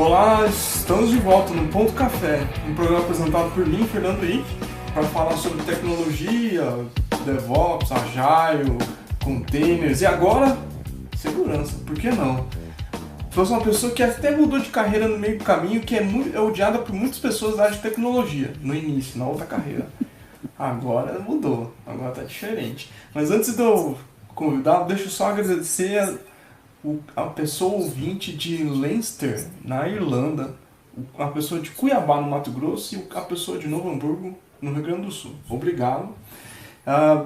Olá, estamos de volta no Ponto Café, um programa apresentado por mim, Fernando Henrique, para falar sobre tecnologia, DevOps, Agile, containers e agora, segurança, por que não? Trouxe uma pessoa que até mudou de carreira no meio do caminho, que é odiada por muitas pessoas da área de tecnologia, no início, na outra carreira. Agora mudou, agora tá diferente. Mas antes de eu convidar, deixa eu só agradecer a pessoa ouvinte de Leinster, na Irlanda, a pessoa de Cuiabá, no Mato Grosso, e a pessoa de Novo Hamburgo, no Rio Grande do Sul. Obrigado.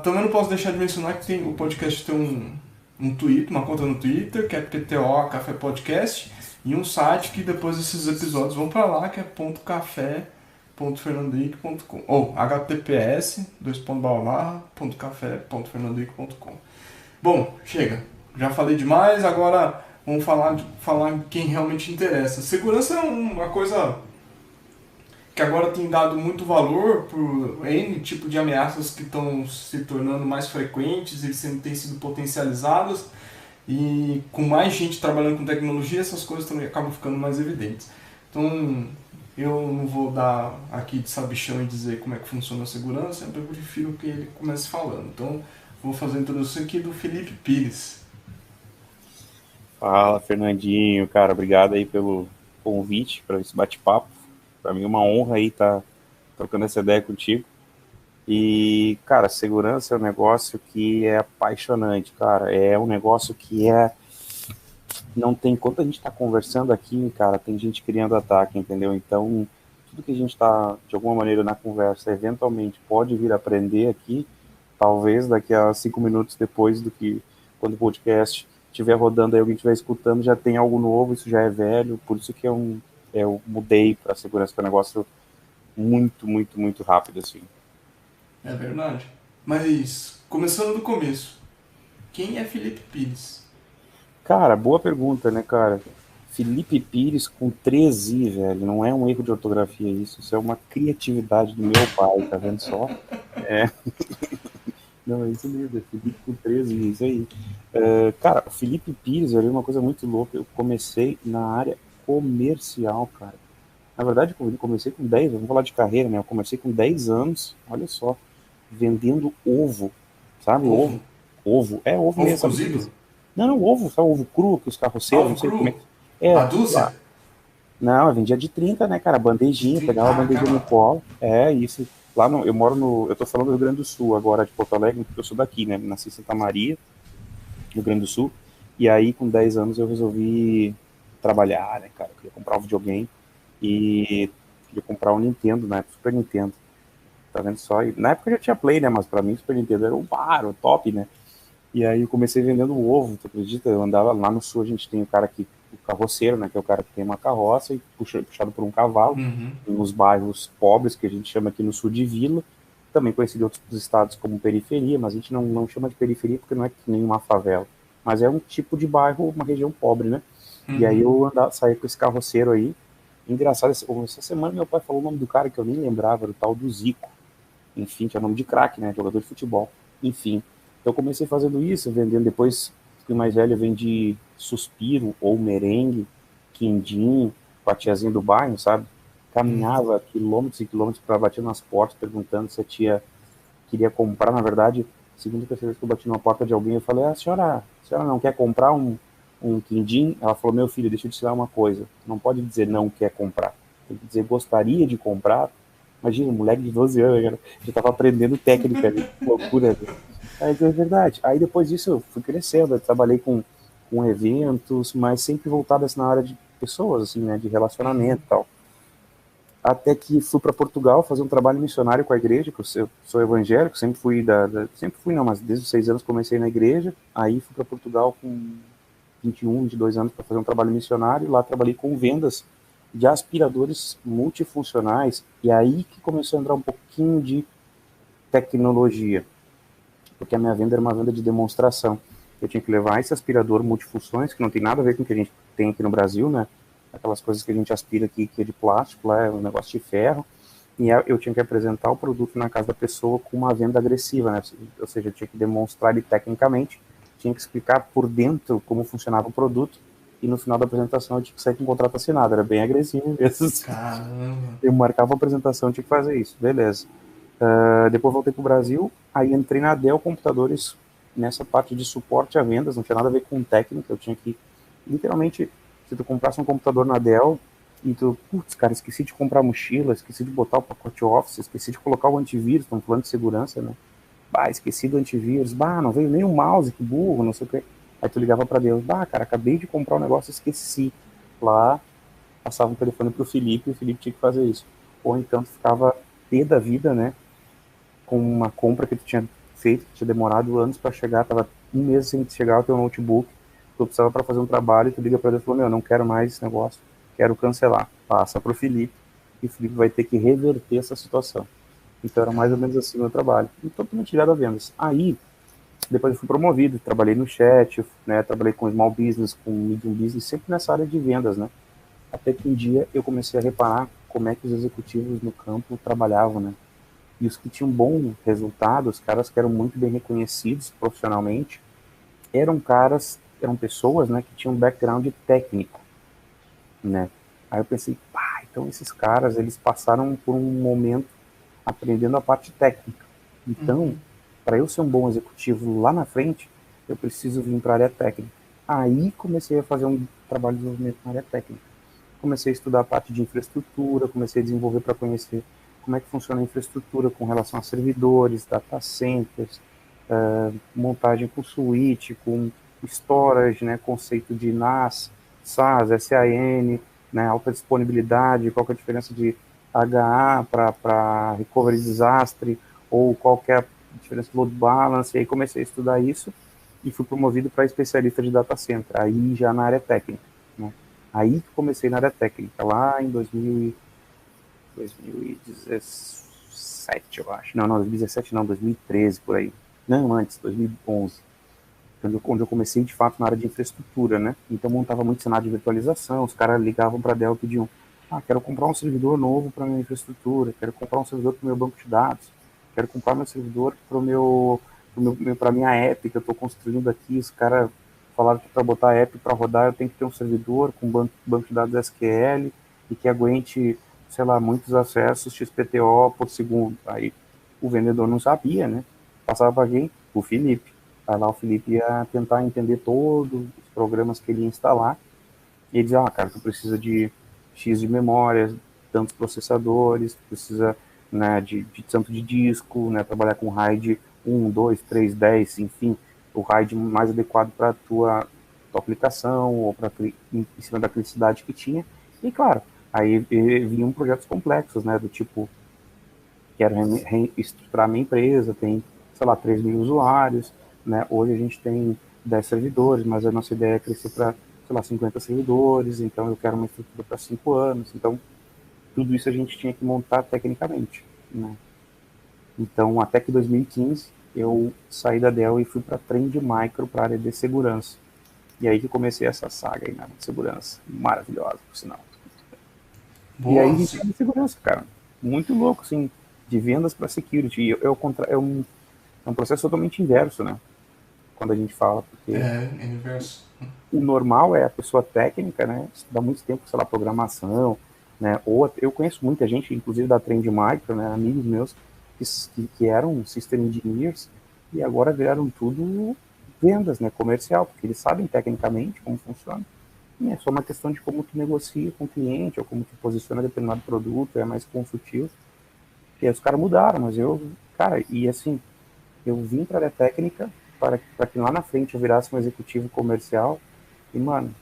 Também não posso deixar de mencionar que o podcast tem um Twitter, uma conta no Twitter, que é PTO Café Podcast, e um site que depois esses episódios vão para lá, que é .café.fernandohenrique.com ou https://.café.fernandohenrique.com. Bom, chega. Já falei demais, agora vamos falar em quem realmente interessa. Segurança é uma coisa que agora tem dado muito valor por N tipo de ameaças que estão se tornando mais frequentes e têm sido potencializadas. E com mais gente trabalhando com tecnologia, essas coisas também acabam ficando mais evidentes. Então, eu não vou dar aqui de sabichão e dizer como é que funciona a segurança, eu prefiro que ele comece falando. Então, vou fazer a introdução aqui do Felipe Pires. Fala, Fernandinho, cara, obrigado aí pelo convite para esse bate-papo. Para mim é uma honra aí estar trocando essa ideia contigo. E, cara, segurança é um negócio que é apaixonante, cara. É um negócio que não tem, quando a gente está conversando aqui, cara, tem gente criando ataque, entendeu? Então, tudo que a gente está, de alguma maneira, na conversa, eventualmente pode vir a aprender aqui, talvez daqui a 5 minutos depois do que, quando o podcast estiver rodando, aí alguém estiver escutando, já tem algo novo, isso já é velho, por isso que eu mudei para a segurança, que é um negócio muito, muito, muito rápido, assim. É verdade. Mas, começando do começo, quem é Felipe Pires? Cara, boa pergunta, né, cara? Felipe Pires com 3 I, velho. Não é um erro de ortografia isso é uma criatividade do meu pai, tá vendo só? É. Não, é isso mesmo, é Felipe com 13, isso aí. Cara, o Felipe Pires, ali, uma coisa muito louca, eu comecei na área comercial, cara. Na verdade, eu comecei com 10, vamos falar de carreira, né? Eu comecei com 10 anos, olha só, vendendo ovo, sabe? Ovo? Ovo Ovo mesmo, sabe? cozido? Não, ovo, sabe? Ovo cru, que os carroceiros, Ovo não sei como é cru? que... A É, dúzia? não, eu vendia de 30, né, cara? De Bandejinha, 30? pegava a Ah, bandejinha no cara. colo. Isso. Eu moro no. Eu tô falando do Rio Grande do Sul agora, de Porto Alegre, porque eu sou daqui, né? Nasci em Santa Maria, Rio Grande do Sul. E aí, com 10 anos, eu resolvi trabalhar, né, cara? Eu queria comprar um videogame e queria comprar um Nintendo, na época, Super Nintendo. Tá vendo só? E, na época eu já tinha Play, né? Mas pra mim, Super Nintendo era o top, né? E aí eu comecei vendendo ovo, tu acredita? Eu andava lá no sul, a gente tem o carroceiro, né, que é o cara que tem uma carroça e puxado por um cavalo, Uhum. nos bairros pobres, que a gente chama aqui no sul de vila, também conhecido em outros estados como periferia, mas a gente não chama de periferia porque não é que nem uma favela, mas é um tipo de bairro, uma região pobre, né? E aí Uhum. eu saí com esse carroceiro aí, engraçado, essa semana meu pai falou o nome do cara que eu nem lembrava, era o tal do Zico, enfim, que é o nome de craque, né, jogador de futebol, enfim. Então eu comecei fazendo isso, vendendo depois, fui mais velho, eu vendi suspiro ou merengue, quindim, com a tiazinha do bairro, sabe? Uhum. Caminhava quilômetros e quilômetros para bater nas portas, perguntando se a tia queria comprar. Na verdade, segunda ou terceira vez que eu bati na porta de alguém, eu falei, a senhora não quer comprar um quindim? Ela falou, meu filho, deixa eu te ensinar uma coisa, não pode dizer não quer comprar, tem que dizer gostaria de comprar. Imagina, um moleque de 12 anos, cara, já estava aprendendo técnica ali, que loucura, né? Aí é verdade. Aí depois disso eu fui crescendo, eu trabalhei com eventos, mas sempre voltado assim, na área de pessoas, assim, né, de Uhum. relacionamento e tal. Até que fui para Portugal fazer um trabalho missionário com a igreja, que eu sou evangélico, sempre fui não, mas desde os 6 anos comecei na igreja, aí fui para Portugal com 21, 22 anos para fazer um trabalho missionário, lá trabalhei com vendas de aspiradores multifuncionais, e aí que começou a entrar um pouquinho de tecnologia, porque a minha venda era uma venda de demonstração. Eu tinha que levar esse aspirador multifunções, que não tem nada a ver com o que a gente tem aqui no Brasil, né? Aquelas coisas que a gente aspira aqui, que é de plástico, lá é um negócio de ferro. E eu tinha que apresentar o produto na casa da pessoa com uma venda agressiva, né? Ou seja, eu tinha que demonstrar ele tecnicamente, tinha que explicar por dentro como funcionava o produto, e no final da apresentação eu tinha que sair com o contrato assinado, era bem agressivo mesmo. Caramba. Eu marcava a apresentação, eu tinha que fazer isso, beleza. Depois voltei pro Brasil, aí entrei na Dell Computadores, nessa parte de suporte a vendas, não tinha nada a ver com técnica, eu tinha que, literalmente, se tu comprasse um computador na Dell, e tu, putz, cara, esqueci de comprar a mochila, esqueci de botar o pacote Office, esqueci de colocar o antivírus, estamos falando de segurança, né? Bah, esqueci do antivírus, bah, não veio nem o mouse, que burro, não sei o que. Aí tu ligava pra Deus, bah, cara, acabei de comprar um negócio, esqueci. Lá, passava um telefone pro Felipe, e o Felipe tinha que fazer isso. Ou então tu ficava pé da vida, né? Com uma compra que tu tinha feito, que tinha demorado anos para chegar, tava um mês sem chegar o teu notebook, tu precisava para fazer um trabalho, e tu liga para ele e falou, meu, não quero mais esse negócio, quero cancelar. Passa pro Felipe, e o Felipe vai ter que reverter essa situação. Então era mais ou menos assim o meu trabalho, e totalmente ligado a vendas. Aí, depois eu fui promovido, trabalhei no chat, né, trabalhei com small business, com medium business, sempre nessa área de vendas, né? Até que um dia eu comecei a reparar como é que os executivos no campo trabalhavam, né? E os que tinham bom resultado, os caras que eram muito bem reconhecidos profissionalmente, eram pessoas, né, que tinham um background técnico, né? Aí eu pensei, pá, então esses caras, eles passaram por um momento aprendendo a parte técnica. Então, para eu ser um bom executivo lá na frente, eu preciso vir para a área técnica. Aí comecei a fazer um trabalho de desenvolvimento na área técnica. Comecei a estudar a parte de infraestrutura, comecei a desenvolver para conhecer como é que funciona a infraestrutura com relação a servidores, data centers, montagem com switch, com storage, né, conceito de NAS, SAS, SAN, né, alta disponibilidade, qual que é a diferença de HA para recovery de desastre, ou qual que é a diferença do load balance, e aí comecei a estudar isso e fui promovido para especialista de data center, aí já na área técnica, né. Aí que comecei na área técnica, lá em 2017, eu acho. Não, 2017 não, 2013, por aí. Não, antes, 2011. Onde eu comecei, de fato, na área de infraestrutura, né? Então, montava muito cenário de virtualização, os caras ligavam para a Dell e pediam, quero comprar um servidor novo para minha infraestrutura, quero comprar um servidor para o meu banco de dados, quero comprar meu servidor para minha app que eu estou construindo aqui, os caras falaram que para botar a app para rodar eu tenho que ter um servidor com banco de dados SQL e que aguente, sei lá, muitos acessos XPTO por segundo. Aí o vendedor não sabia, né? Passava para quem? O Felipe. Aí lá o Felipe ia tentar entender todos os programas que ele ia instalar e ele dizia, cara, tu precisa de X de memória, tantos processadores, tu precisa, né, de tanto de disco, né, trabalhar com RAID 1, 2, 3, 10, enfim, o RAID mais adequado para a tua aplicação ou em cima da criticidade que tinha. E claro, aí vinham projetos complexos, né, do tipo, quero reestruturar minha empresa, tem, sei lá, 3 mil usuários, né, hoje a gente tem 10 servidores, mas a nossa ideia é crescer para, sei lá, 50 servidores, então eu quero uma estrutura para 5 anos, então tudo isso a gente tinha que montar tecnicamente, né. Então, até que 2015, eu saí da Dell e fui para Trend Micro, para a área de segurança. E aí que comecei essa saga aí na área de segurança, maravilhosa, por sinal. E aí Boa. a gente tem segurança, cara. Muito louco, assim, de vendas para security. E é um processo totalmente inverso, né? Quando a gente fala, porque É inverso. o normal é a pessoa técnica, né? Estudar muito tempo, sei lá, programação, né? Ou eu conheço muita gente, inclusive da Trend Micro, né? Amigos meus que eram system engineers e agora vieram tudo vendas, né? Comercial, porque eles sabem tecnicamente como funciona. E é só uma questão de como tu negocia com o cliente ou como tu posiciona determinado produto, é mais consultivo. E aí os caras mudaram, mas cara, e assim, eu vim para a área técnica para que lá na frente eu virasse um executivo comercial. E, mano,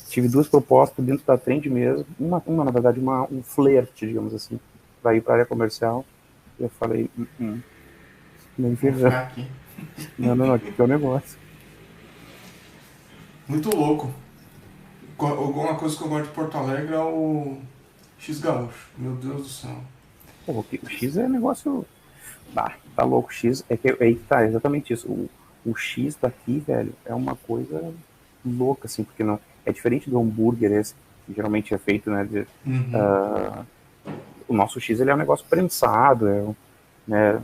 tive duas propostas dentro da Trend mesmo. Uma na verdade, um flerte, digamos assim, para ir para a área comercial. E eu falei, nem Vou ferrando. ficar aqui. Não, aqui que é o negócio. Muito louco. Alguma coisa que eu gosto de Porto Alegre é o X Gaúcho. Meu Deus do céu. Pô, o X é negócio. Tá louco. O X é que aí tá, exatamente isso. O X daqui, velho, é uma coisa louca, assim, porque não. É diferente do hambúrguer esse, que geralmente é feito, né? O nosso X ele é um negócio prensado, né?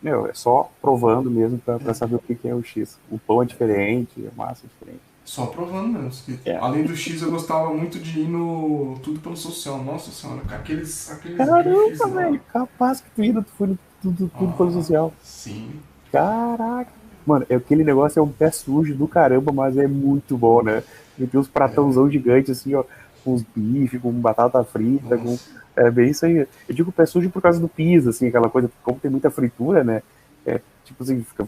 Meu, é só provando mesmo pra saber o que é o X. O pão é diferente, a massa é diferente. Só provando mesmo. É. Além do X, eu gostava muito de ir no Tudo Pelo Social. Nossa senhora, com aqueles bifes Caramba, lá. velho, capaz que tu ainda tu foi no tudo pelo Ah, social. sim. Caraca. Mano, aquele negócio é um pé sujo do caramba, mas é muito bom, né? E tem uns pratãozão gigantes, assim, ó, com os bifes, com batata frita, com. Nossa. É bem isso aí. Eu digo pé sujo por causa do piso, assim, aquela coisa, como tem muita fritura, né? É, tipo assim, fica.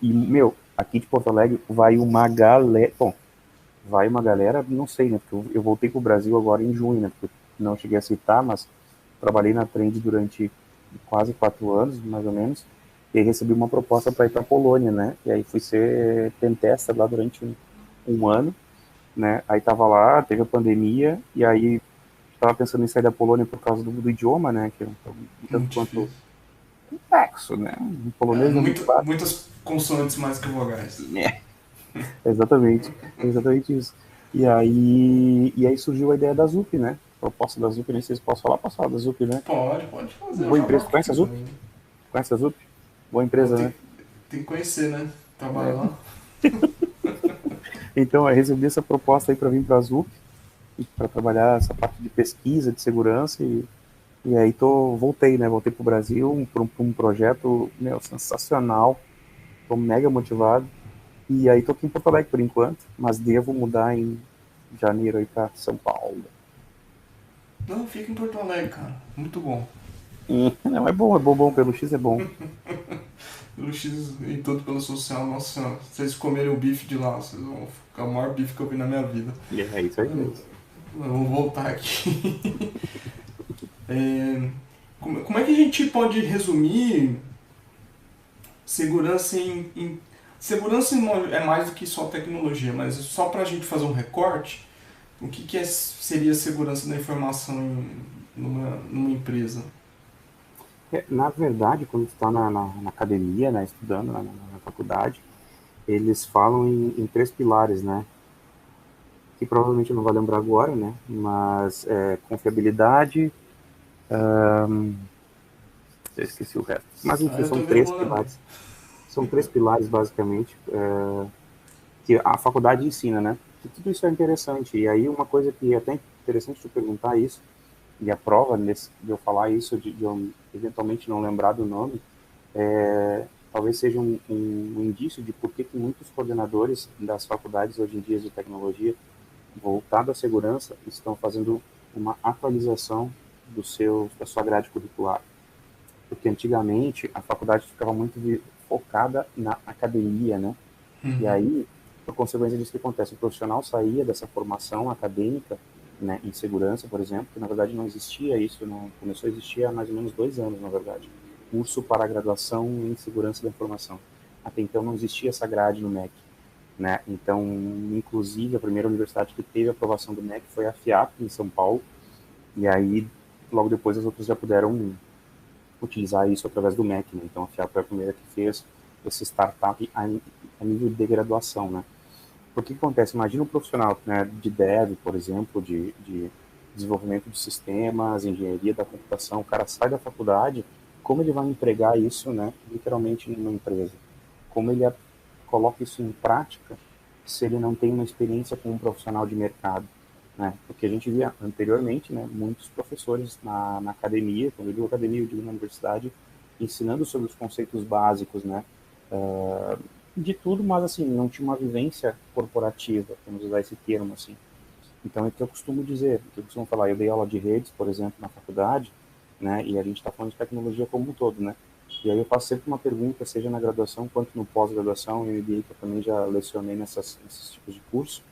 E, meu, aqui de Porto Alegre vai uma galera. Bom, vai uma galera, não sei, né? Porque eu voltei pro Brasil agora em junho, né? Porque não cheguei a citar, mas trabalhei na Trend durante quase 4 anos, mais ou menos, e aí recebi uma proposta para ir para a Polônia, né? E aí fui ser pentester lá durante um ano, né? Aí tava lá, teve a pandemia, e aí estava pensando em sair da Polônia por causa do idioma, né? Que é um tanto Muito quanto difícil. complexo, né? Um polonês não me fala. Muitas consoantes mais que vogais. É, exatamente, exatamente isso. E aí surgiu a ideia da ZUP, né? A proposta da ZUP, nem sei se posso falar da ZUP, né? Pode fazer, eu Boa já empresa, marco tu aqui conhece a ZUP? também. Conhece a ZUP? Boa Pô, empresa, né? tem que conhecer, né? Trabalhar É. lá. Então, eu recebi essa proposta aí para vir para a ZUP, para trabalhar essa parte de pesquisa, de segurança, e aí voltei, né? Voltei para o Brasil para um projeto, meu, sensacional, estou mega motivado, e aí tô aqui em Porto Alegre por enquanto, mas devo mudar em janeiro aí para São Paulo. Não, fica em Porto Alegre, cara. Muito bom. Não, é bom, pelo X é bom. Pelo X e tudo pelo social, nossa senhora. Se vocês comerem o bife de lá, vocês vão ficar o maior bife que eu vi na minha vida. E é isso aí Eu, mesmo. eu vou voltar aqui. É, como é que a gente pode resumir segurança em segurança é mais do que só tecnologia, mas só para a gente fazer um recorte, o que seria segurança da informação numa empresa? Na verdade, quando tu está na academia, né, estudando na faculdade, eles falam em três pilares, né? Que provavelmente eu não vou lembrar agora, né? Mas confiabilidade, eu esqueci o resto. Mas Ah, enfim, eu são também não três vou lembrar. pilares. São três pilares, basicamente, que a faculdade ensina, né? E tudo isso é interessante. E aí, uma coisa que é até interessante tu perguntar isso, e a prova de eu falar isso, de eu eventualmente não lembrar do nome, talvez seja um indício de por que muitos coordenadores das faculdades hoje em dia de tecnologia voltado à segurança estão fazendo uma atualização da sua grade curricular. Porque antigamente a faculdade ficava muito focada na academia, né? E Uhum. aí, por consequência disso, que acontece? O profissional saía dessa formação acadêmica, né, em segurança, por exemplo, que na verdade não existia isso, não, começou a existir há mais ou menos 2 anos, na verdade. Curso para graduação em segurança da informação. Até então não existia essa grade no MEC. Né? Então, inclusive, a primeira universidade que teve a aprovação do MEC foi a FIAP, em São Paulo, e aí, logo depois, as outras já puderam utilizar isso através do MEC. Né? Então, a FIAP foi a primeira que fez esse startup a nível de graduação. Né? Porque que acontece? Imagina um profissional, né, de dev, por exemplo, de desenvolvimento de sistemas, engenharia da computação, o cara sai da faculdade, como ele vai empregar isso, né, literalmente numa empresa? Como ele coloca isso em prática se ele não tem uma experiência com um profissional de mercado? Né? Porque a gente via anteriormente, né, muitos professores na academia, quando eu digo academia, eu digo na universidade, ensinando sobre os conceitos básicos, né, de tudo, mas assim, não tinha uma vivência corporativa, vamos usar esse termo assim. Então é o que eu costumo dizer, o que eu costumo falar, eu dei aula de redes, por exemplo, na faculdade, né, e a gente está falando de tecnologia como um todo, né, e aí eu faço sempre uma pergunta, seja na graduação quanto no pós-graduação, em MBA, que eu também já lecionei nesses tipos de curso,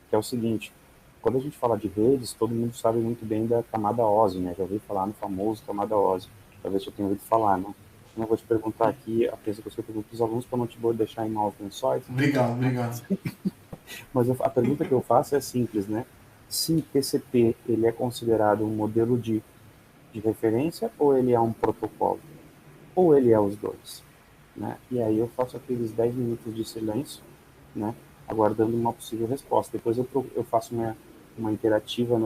que é o seguinte, quando a gente fala de redes, todo mundo sabe muito bem da camada OSI, né, já ouvi falar no famoso camada OSI, talvez eu tenha ouvido falar, né, eu vou te perguntar aqui, a coisa que eu pergunto para os alunos, para não te vou deixar em maus lençóis, Obrigado, né? obrigado. Mas a pergunta que eu faço é simples, né? Se TCP ele é considerado um modelo de referência ou ele é um protocolo? Ou ele é os dois? Né? E aí eu faço aqueles 10 minutos de silêncio, né? Aguardando uma possível resposta. Depois eu faço uma interativa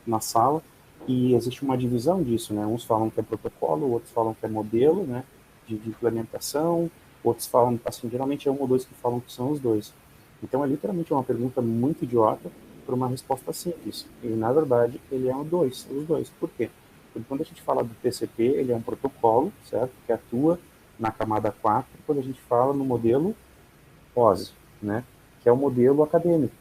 na sala e existe uma divisão disso, né? Uns falam que é protocolo, outros falam que é modelo, né? De implementação, outros falam, assim, geralmente é um ou dois que falam que são os dois. Então é literalmente uma pergunta muito idiota para uma resposta simples. E na verdade ele é os dois. Por quê? Porque quando a gente fala do TCP, ele é um protocolo, certo? Que atua na camada 4, quando a gente fala no modelo OSI, né? Que é o modelo acadêmico.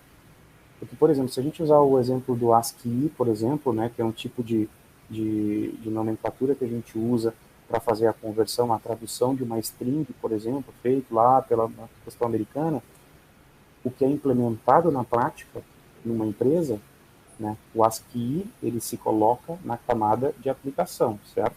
Porque, por exemplo, se a gente usar o exemplo do ASCII, por exemplo, né, que é um tipo de nomenclatura que a gente usa para fazer a conversão, a tradução de uma string, por exemplo, feito lá pela questão americana, o que é implementado na prática numa empresa, né, o ASCII, ele se coloca na camada de aplicação, certo?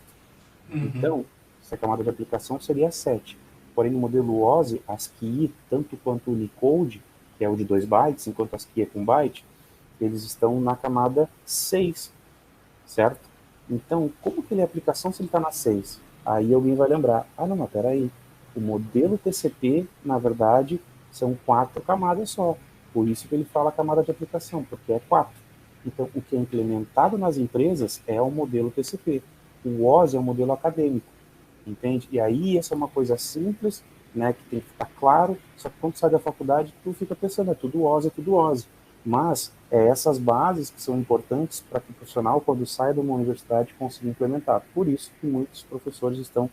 Uhum. Então, essa camada de aplicação seria 7. Porém, no modelo OSI, ASCII, tanto quanto o Unicode, que é o de 2 bytes, enquanto ASCII é com byte, eles estão na camada 6, certo? Então, como que ele é aplicação se ele está na 6? Aí alguém vai lembrar, não, mas peraí, o modelo TCP, na verdade, são 4 camadas só. Por isso que ele fala camada de aplicação, porque é 4. Então, o que é implementado nas empresas é o modelo TCP. O OSI é o modelo acadêmico, entende? E aí, essa é uma coisa simples, né, que tem que ficar claro, só que quando sai da faculdade, tu fica pensando, é tudo OSI, é tudo OSI. Mas essas bases que são importantes para que o profissional, quando sai de uma universidade, consiga implementar. Por isso que muitos professores estão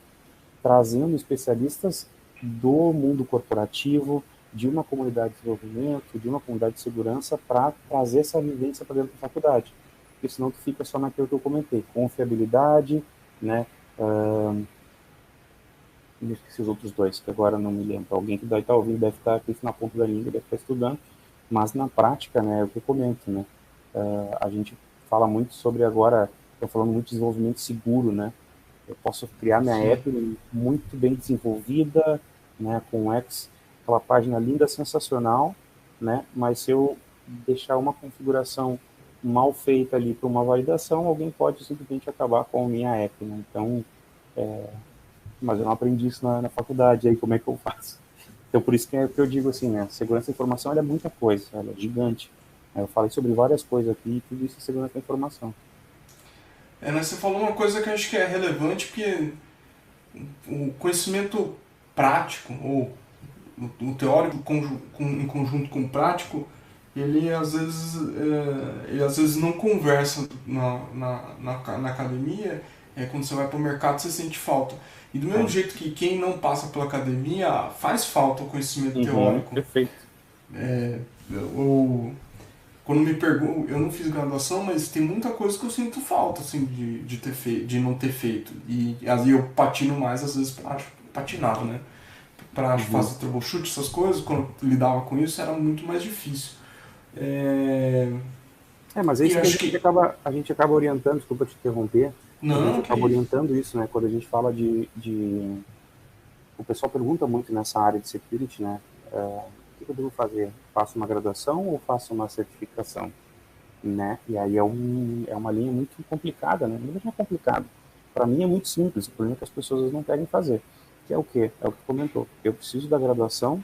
trazendo especialistas do mundo corporativo, de uma comunidade de desenvolvimento, de uma comunidade de segurança, para trazer essa vivência para dentro da faculdade. Porque senão tu fica só naquilo que eu comentei, confiabilidade, né? Eu esqueci os outros dois, que agora não me lembro. Alguém que deve estar ouvindo deve estar com isso na ponta da língua, deve estar estudando, mas na prática, né, é o que eu comento, né? A gente fala muito sobre agora, estou falando muito de desenvolvimento seguro, né? Eu posso criar minha Sim. app muito bem desenvolvida, né, com X, aquela página linda, sensacional, né? Mas se eu deixar uma configuração mal feita ali para uma validação, alguém pode simplesmente acabar com a minha app, né? Então, mas eu não aprendi isso na faculdade, aí como é que eu faço? Então, por isso que, que eu digo assim, né, a segurança da informação ela é muita coisa, ela é gigante. Eu falei sobre várias coisas aqui e tudo isso é segurança da informação. Mas você falou uma coisa que eu acho que é relevante, porque o conhecimento prático, ou o teórico em conjunto com o prático, ele às vezes não conversa na academia, quando você vai para o mercado você sente falta. E do mesmo É. jeito que quem não passa pela academia faz falta o conhecimento Uhum, teórico. perfeito. Eu, quando me pergunto, eu não fiz graduação, mas tem muita coisa que eu sinto falta assim, de não ter feito. E aí eu patino mais, às vezes patinava, né? Para Uhum. fazer troubleshoot, essas coisas, quando eu lidava com isso era muito mais difícil. É... Mas é E isso que acho que. a gente acaba orientando, desculpa te interromper, a gente Não, que é acaba isso. orientando isso, né? Quando a gente fala o pessoal pergunta muito nessa área de security, né? O que eu devo fazer? Faço uma graduação ou faço uma certificação? Né? E aí é uma linha muito complicada, né? Não é complicado. Para mim é muito simples, o problema é que as pessoas não querem fazer. Que é o quê? É o que tu comentou. Eu preciso da graduação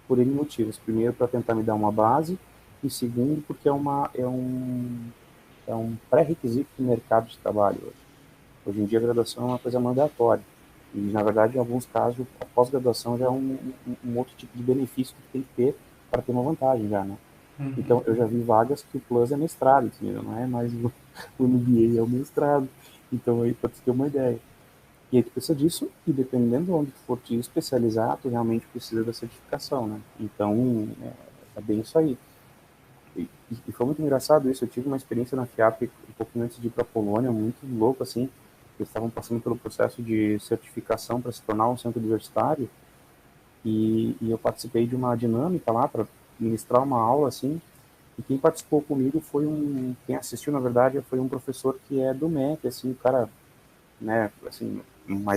por N motivos. Primeiro, para tentar me dar uma base, e segundo, porque é um pré-requisito do mercado de trabalho hoje. Hoje em dia, a graduação é uma coisa mandatória. E, na verdade, em alguns casos, a pós-graduação já é um outro tipo de benefício que tem que ter para ter uma vantagem já, né? Uhum. Então, eu já vi vagas que o Plus é mestrado, entendeu? Não é mais o MBA, é o mestrado. Então, aí, para você ter uma ideia. E aí, tu precisa disso, e dependendo de onde tu for te especializar, tu realmente precisa da certificação, né? Então, é bem isso aí. E foi muito engraçado isso. Eu tive uma experiência na FIAP um pouquinho antes de ir para a Polônia, muito louco, assim. Eles estavam passando pelo processo de certificação para se tornar um centro universitário, e eu participei de uma dinâmica lá para ministrar uma aula, assim, e quem participou comigo foi quem assistiu, na verdade, foi um professor que é do MEC, assim, o cara, né, assim,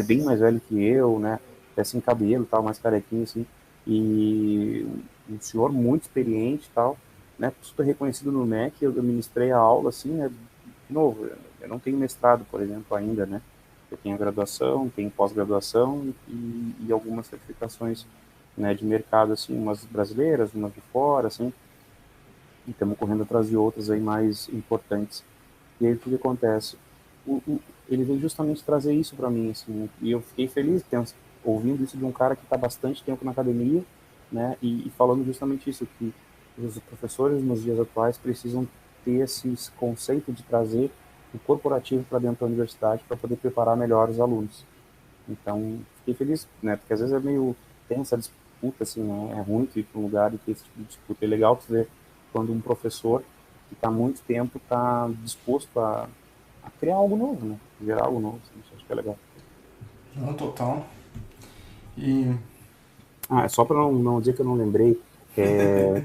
bem mais velho que eu, né, até sem cabelo, tal, mais carequinho, assim, e um senhor muito experiente, tal, né, super reconhecido no MEC. Eu ministrei a aula, assim, né, de novo, eu não tenho mestrado, por exemplo, ainda, né, eu tenho graduação, tenho pós-graduação e algumas certificações, né, de mercado, assim, umas brasileiras, umas de fora, assim, e estamos correndo atrás de outras aí mais importantes. E aí o que acontece? Ele veio justamente trazer isso para mim, assim, e eu fiquei feliz ouvindo isso de um cara que está bastante tempo na academia, né? E falando justamente isso, que os professores nos dias atuais precisam ter esse conceito de trazer o corporativo para dentro da universidade para poder preparar melhor os alunos. Então, fiquei feliz, né? Porque às vezes é meio tensa a disputa, assim, né? É ruim tu ir para um lugar e ter esse tipo de disputa. É legal tu ver quando um professor que está há muito tempo está disposto a criar algo novo, né? Gerar algo novo, assim, isso acho que é legal. Não, total. E Ah, é só para não dizer que eu não lembrei, é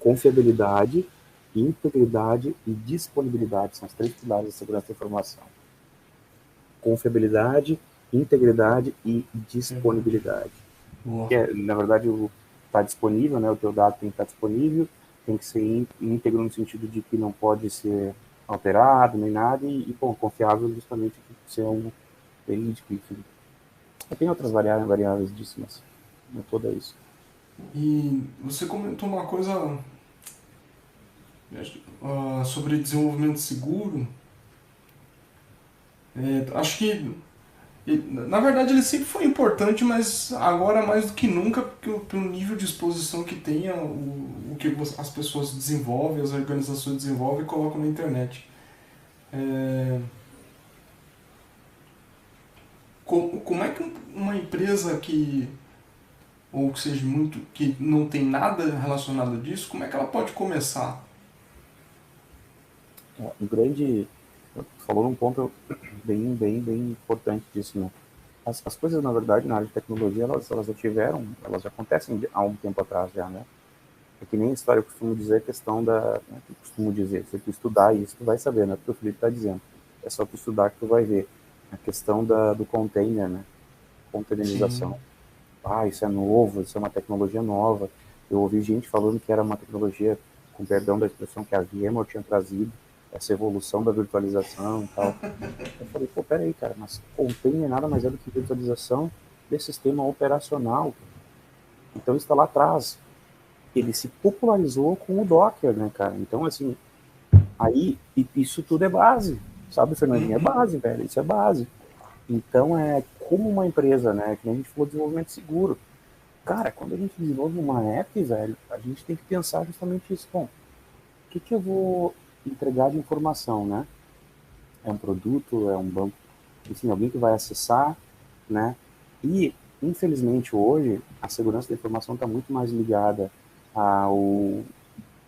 confiabilidade, integridade e disponibilidade. São os três pilares da segurança da informação. Confiabilidade, integridade e disponibilidade. boa. Que é, na verdade, está disponível, né? O teu dado tem que estar disponível, tem que ser íntegro no sentido de que não pode ser alterado nem nada, e bom, confiável justamente por ser um verídico, enfim. Tem outras variáveis disso, mas não toda isso. E você comentou uma coisa sobre desenvolvimento seguro. Acho que, na verdade, ele sempre foi importante, mas agora mais do que nunca, porque pelo nível de exposição que tem, o que as pessoas desenvolvem, as organizações desenvolvem e colocam na internet. É, como é que uma empresa que, ou que seja muito, que não tem nada relacionado disso, como é que ela pode começar? Um grande, falou num ponto bem importante disso, né? As coisas, na verdade, na área de tecnologia, elas já tiveram, elas já acontecem há um tempo atrás já, né? É que nem a história, eu costumo dizer, a questão da, né, eu costumo dizer, se tu estudar isso, tu vai saber, né? Porque o Felipe está dizendo, é só tu estudar que tu vai ver. A questão do container, né? Sim. Containerização. Ah, isso é novo, isso é uma tecnologia nova. Eu ouvi gente falando que era uma tecnologia, com perdão da expressão, que a VMware tinha trazido, essa evolução da virtualização e tal. Eu falei, pô, peraí, cara, mas container nada mais é do que virtualização de sistema operacional. Então isso está lá atrás. Ele se popularizou com o Docker, né, cara? Então, assim, aí isso tudo é base, sabe, Fernandinho? É Uhum. base, velho, isso é base. Então, é como uma empresa, né, que nem a gente falou de desenvolvimento seguro. Cara, quando a gente desenvolve uma app, velho, a gente tem que pensar justamente isso. Bom, o que eu vou entregar de informação, né? É um produto, é um banco, enfim, alguém que vai acessar, né? E, infelizmente, hoje, a segurança da informação está muito mais ligada ao,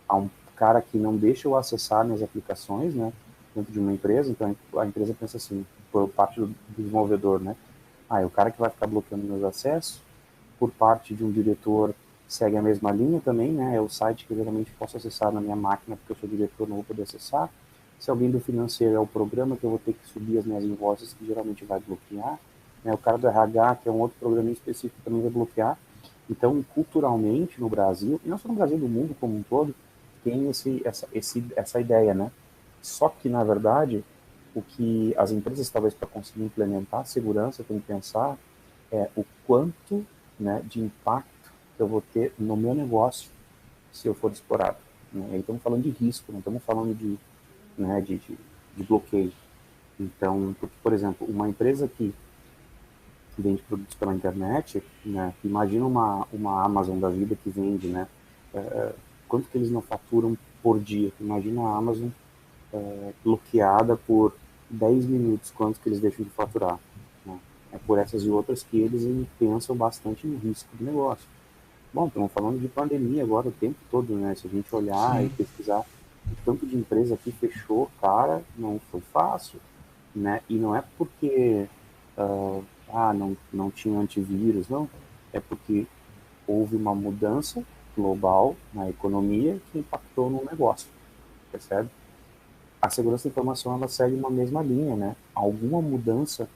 a um cara que não deixa eu acessar minhas aplicações, né? Dentro de uma empresa, então a empresa pensa assim, por parte do desenvolvedor, né? Ah, é o cara que vai ficar bloqueando meus acessos, por parte de um diretor segue a mesma linha também, né? É o site que eu geralmente posso acessar na minha máquina, porque eu sou diretor, não vou poder acessar. Se alguém do financeiro é o programa que eu vou ter que subir as minhas invoices, que geralmente vai bloquear. Né? O cara do RH, que é um outro programa específico, também vai bloquear. Então, culturalmente, no Brasil, e não só no Brasil, no mundo como um todo, tem essa ideia, né? Só que, na verdade, o que as empresas, talvez, para conseguir implementar a segurança, tem que pensar é o quanto, né, de impacto que eu vou ter no meu negócio se eu for explorado. Né? Aí estamos falando de risco, não estamos falando né, de bloqueio. Então, porque, por exemplo, uma empresa que vende produtos pela internet, né, imagina uma Amazon da vida que vende, né, quanto que eles não faturam por dia? Imagina a Amazon bloqueada por 10 minutos, quanto que eles deixam de faturar? Né? É por essas e outras que eles pensam bastante no risco do negócio. Bom, estamos falando de pandemia agora o tempo todo, né? Se a gente olhar e Sim. pesquisar o tanto de empresa que fechou, cara, não foi fácil, né? E não é porque não tinha antivírus, não. É porque houve uma mudança global na economia que impactou no negócio, percebe? A segurança da informação ela segue uma mesma linha, né? Alguma mudança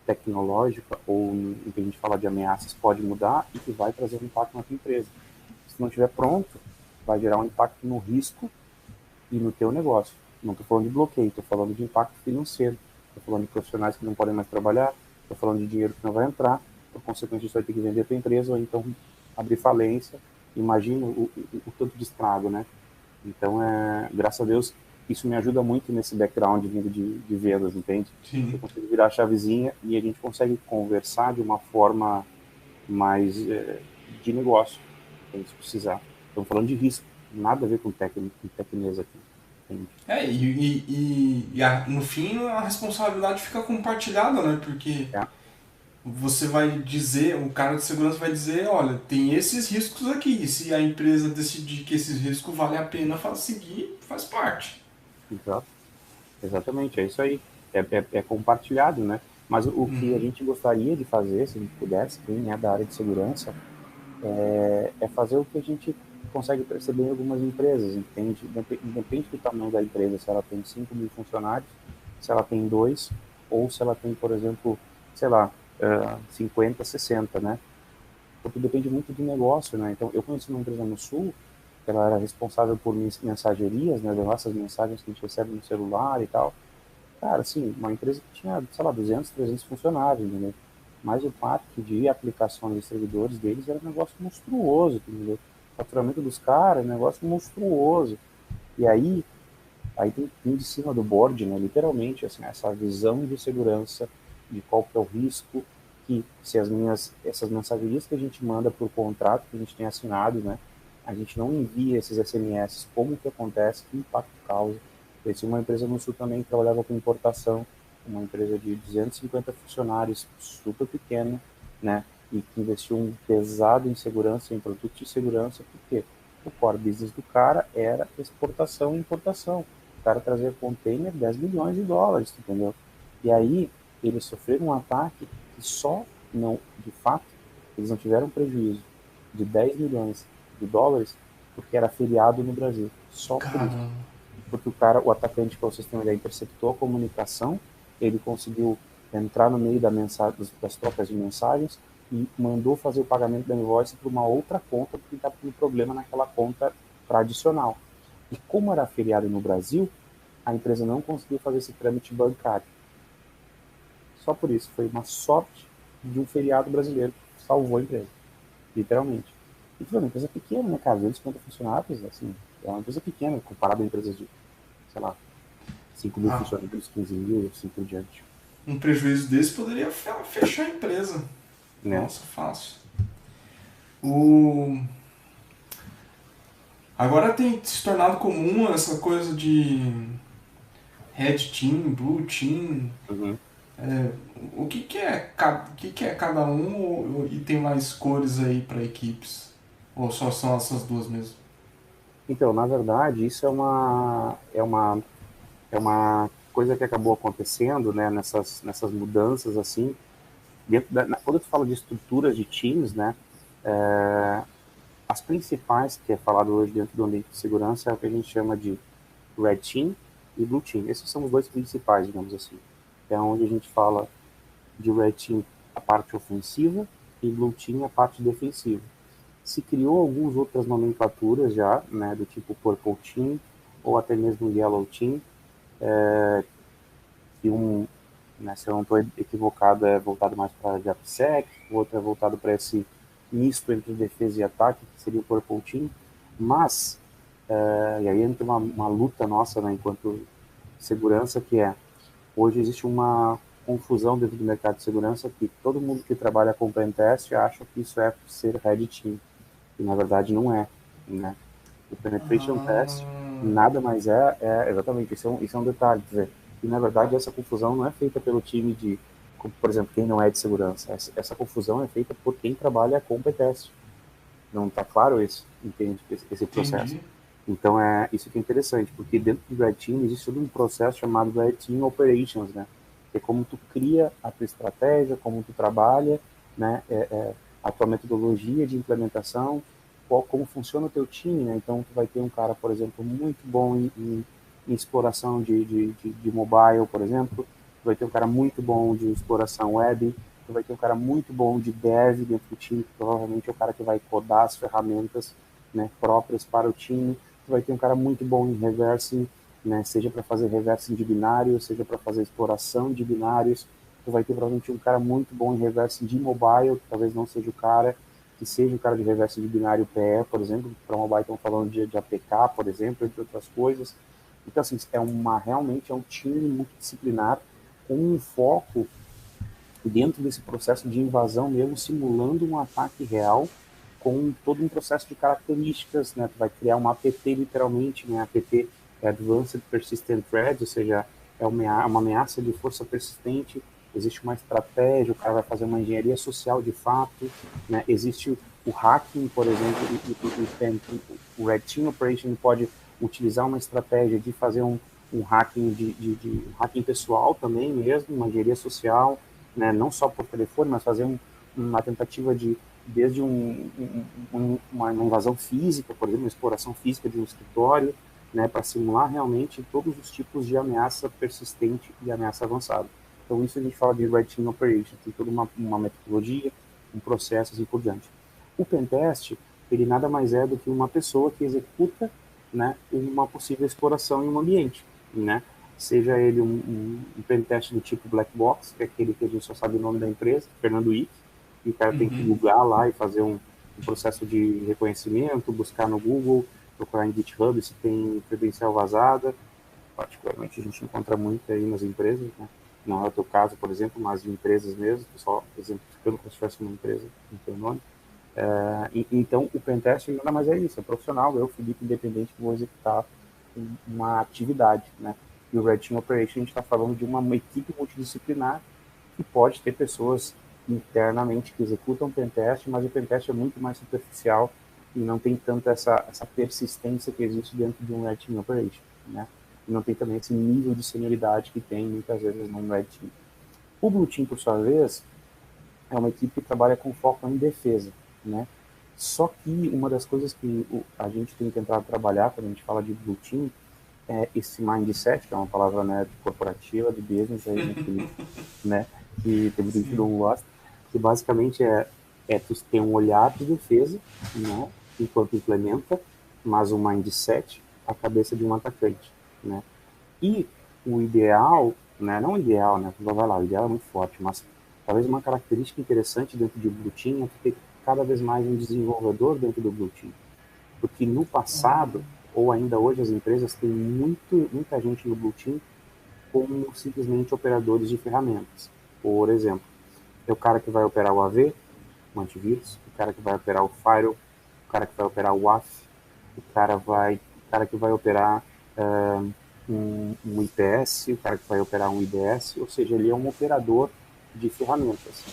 tecnológica ou em que a gente fala de ameaças pode mudar e que vai trazer um impacto na tua empresa. Se não estiver pronto, vai gerar um impacto no risco e no teu negócio. Não estou falando de bloqueio, estou falando de impacto financeiro. Estou falando de profissionais que não podem mais trabalhar, estou falando de dinheiro que não vai entrar, por consequência você vai ter que vender a tua empresa ou então abrir falência. Imagina o tanto de estrago, né? Então, graças a Deus, isso me ajuda muito nesse background vindo de vendas, entende? Eu Sim. consigo virar a chavezinha e a gente consegue conversar de uma forma mais de negócio. Então, se precisar. Estamos falando de risco, nada a ver com tecnesa aqui. Entende? No fim a responsabilidade fica compartilhada, né? Porque É, você vai dizer, o cara de segurança vai dizer, olha, tem esses riscos aqui. E se a empresa decidir que esses riscos vale a pena seguir, faz parte. exato, exatamente, é isso aí. É compartilhado, né? Mas o que a gente gostaria de fazer, se a gente pudesse, quem é da área de segurança, é fazer o que a gente consegue perceber em algumas empresas, entende? Independe do tamanho da empresa, se ela tem 5 mil funcionários, se ela tem dois, ou se ela tem, por exemplo, sei lá, 50, 60, né? Porque depende muito do negócio, né? Então, eu conheci uma empresa no Sul, que ela era responsável por mensagerias, né? Das nossas mensagens que a gente recebe no celular e tal. Cara, assim, uma empresa que tinha, sei lá, 200, 300 funcionários, entendeu? Mas o parque de aplicações e servidores deles era um negócio monstruoso, entendeu? O faturamento dos caras é um negócio monstruoso. E aí tem de cima do board, né, literalmente, assim, essa visão de segurança, de qual que é o risco, que se essas mensagerias que a gente manda por contrato que a gente tem assinado, né, a gente não envia esses SMS, como que acontece, que impacto causa. Eu tinha uma empresa no Sul também que trabalhava com importação, uma empresa de 250 funcionários, super pequena, né, e que investiu um pesado em segurança, em produtos de segurança, porque o core business do cara era exportação e importação. O cara trazia container 10 milhões de dólares, entendeu? E aí eles sofreram um ataque que só não, de fato, eles não tiveram prejuízo de 10 milhões de dólares porque era feriado no Brasil. Só por isso. Caramba. Porque o cara, o atacante, para vocês terem uma ideia, interceptou a comunicação, ele conseguiu entrar no meio das trocas de mensagens e mandou fazer o pagamento da invoice para uma outra conta, porque estava tendo problema naquela conta tradicional. E como era feriado no Brasil, a empresa não conseguiu fazer esse trâmite bancário. Só por isso, foi uma sorte de um feriado brasileiro que salvou a empresa, literalmente. E foi uma empresa pequena, né, cara? 250 funcionários, assim, é uma empresa pequena, comparada a empresas de, sei lá, 5 mil Ah, funcionários, 15 mil, assim por diante. um prejuízo desse poderia fechar a empresa. Né? Nossa, fácil. O... Agora tem se tornado comum essa coisa de red team, blue team. Uhum. O que, que é cada um e tem mais cores aí para equipes? Ou só são essas duas mesmo? Então, na verdade, isso é uma coisa que acabou acontecendo, né, nessas mudanças, assim, quando tu fala de estruturas de times, né, é, as principais que é falado hoje dentro do ambiente de segurança é o que a gente chama de Red Team e Blue Team. Esses são os dois principais, digamos assim. É onde a gente fala de Red Team a parte ofensiva e Blue Team a parte defensiva. Se criou algumas outras nomenclaturas já, né, do tipo Purple Team ou até mesmo Yellow Team, que né, se eu não estou equivocado, é voltado mais para a AppSec, o outro é voltado para esse misto entre defesa e ataque, que seria o Purple Team, mas, e aí entra uma luta nossa, né, enquanto segurança, que é, hoje existe uma confusão dentro do mercado de segurança que todo mundo que trabalha com pentest acha que isso é ser Red Team, e na verdade não é, né? O penetration test Ah, nada mais é exatamente, isso é um detalhe, quer dizer, e na verdade essa confusão não é feita pelo time de, por exemplo, quem não é de segurança, essa confusão é feita por quem trabalha com pentest. Não está claro isso, entende, esse processo. entendi. Então é isso que é interessante, porque dentro do Red Team existe todo um processo chamado Red Team Operations, né? Que é como tu cria a tua estratégia, como tu trabalha, né? A tua metodologia de implementação, como funciona o teu time, né? Então tu vai ter um cara, por exemplo, muito bom em exploração de mobile, por exemplo. Tu vai ter um cara muito bom de exploração web. Tu vai ter um cara muito bom de dev dentro do time, que provavelmente é o cara que vai codar as ferramentas, né, próprias para o time. Tu vai ter um cara muito bom em reversing, né, seja para fazer reversing de binários, seja para fazer exploração de binários. Tu vai ter provavelmente um cara muito bom em reversing de mobile, que talvez não seja o cara que seja o cara de reverso de binário PE, por exemplo, para mobile estão falando de APK, por exemplo, entre outras coisas. Então, assim, realmente é um time multidisciplinar com um foco dentro desse processo de invasão mesmo, simulando um ataque real, com todo um processo de características, né? Tu vai criar uma APT literalmente, né? APT é Advanced Persistent Threat, ou seja, é uma ameaça de força persistente, existe uma estratégia, o cara vai fazer uma engenharia social de fato, né? Existe o hacking, por exemplo, o Red Team Operation pode utilizar uma estratégia de fazer um hacking um hacking pessoal também mesmo, uma engenharia social, né? Não só por telefone, mas fazer uma tentativa de desde uma invasão física, por exemplo, uma exploração física de um escritório, né, para simular realmente todos os tipos de ameaça persistente e ameaça avançada. Então, isso a gente fala de Red Team Operation, tem toda uma metodologia, um processo e por diante. O pentest, ele nada mais é do que uma pessoa que executa, né, uma possível exploração em um ambiente, né? Seja ele um pentest do tipo black box, que é aquele que a gente só sabe o nome da empresa, Fernando Ick, e o cara tem que googar lá e fazer um processo de reconhecimento, buscar no Google, procurar em GitHub se tem credencial vazada. Particularmente a gente encontra muito aí nas empresas, né? Não é o teu caso, por exemplo, mas de empresas mesmo, só exemplificando como se fosse uma empresa, não tem nome. Então, o pentest nada mais é isso, é profissional, eu, Felipe, independente, que vou executar uma atividade, né? E o Red Team Operation, a gente está falando de uma equipe multidisciplinar que pode ter pessoas internamente que executam pentest, mas o pentest é muito mais superficial e não tem tanto essa persistência que existe dentro de um Red Team Operation, né? E não tem também esse nível de senioridade que tem muitas vezes num Red Team. O Blue Team, por sua vez, é uma equipe que trabalha com foco em defesa, né? Só que uma das coisas que a gente tem tentado trabalhar quando a gente fala de Blue Team é esse mindset, que é uma palavra, né, corporativa, de business, aí, né, que tem muita gente que não gosta, que basicamente tu ter um olhar de defesa, né, enquanto implementa, mas um mindset a cabeça de um atacante, né? E o ideal, né, não o ideal, né, vai lá, o ideal é muito forte, mas talvez uma característica interessante dentro de Blue Team é ter cada vez mais um desenvolvedor dentro do Blue Team. Porque no passado, ou ainda hoje, as empresas têm muita gente no Blue Team como simplesmente operadores de ferramentas. Por exemplo, é o cara que vai operar o AV, o antivírus, o cara que vai operar o Firewall, o cara que vai operar o WAF, o cara que vai operar um IPS, o cara que vai operar um IDS, ou seja, ele é um operador de ferramentas.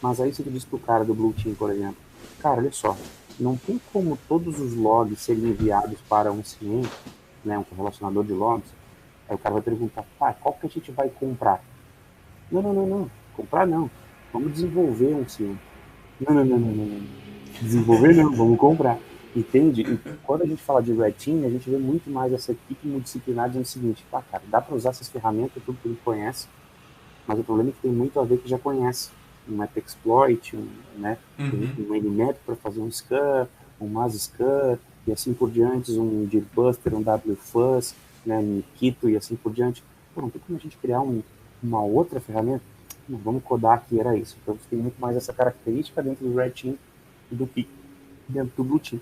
Mas aí você diz para o cara do Blue Team, por exemplo, cara, olha só, não tem como todos os logs serem enviados para um CIEM, né, um relacionador de logs. Aí o cara vai perguntar, qual que a gente vai comprar? Não, comprar não, vamos desenvolver um CIEM. Não. Desenvolver não, vamos comprar. Entende? E quando a gente fala de Red Team, a gente vê muito mais essa equipe multidisciplinar dizendo o seguinte, cara, dá para usar essas ferramentas, tudo que a gente conhece, mas o problema é que tem muito a ver que já conhece. Um Metaxploit, né, um Nmap para fazer um scan, um MAS-scan, e assim por diante, um Dbuster, um WFuzz, né, um Nikito e assim por diante. Pô, não tem como a gente criar uma outra ferramenta? Não, vamos codar aqui, era isso. Então tem muito mais essa característica dentro do Red Team do que dentro do Blue Team.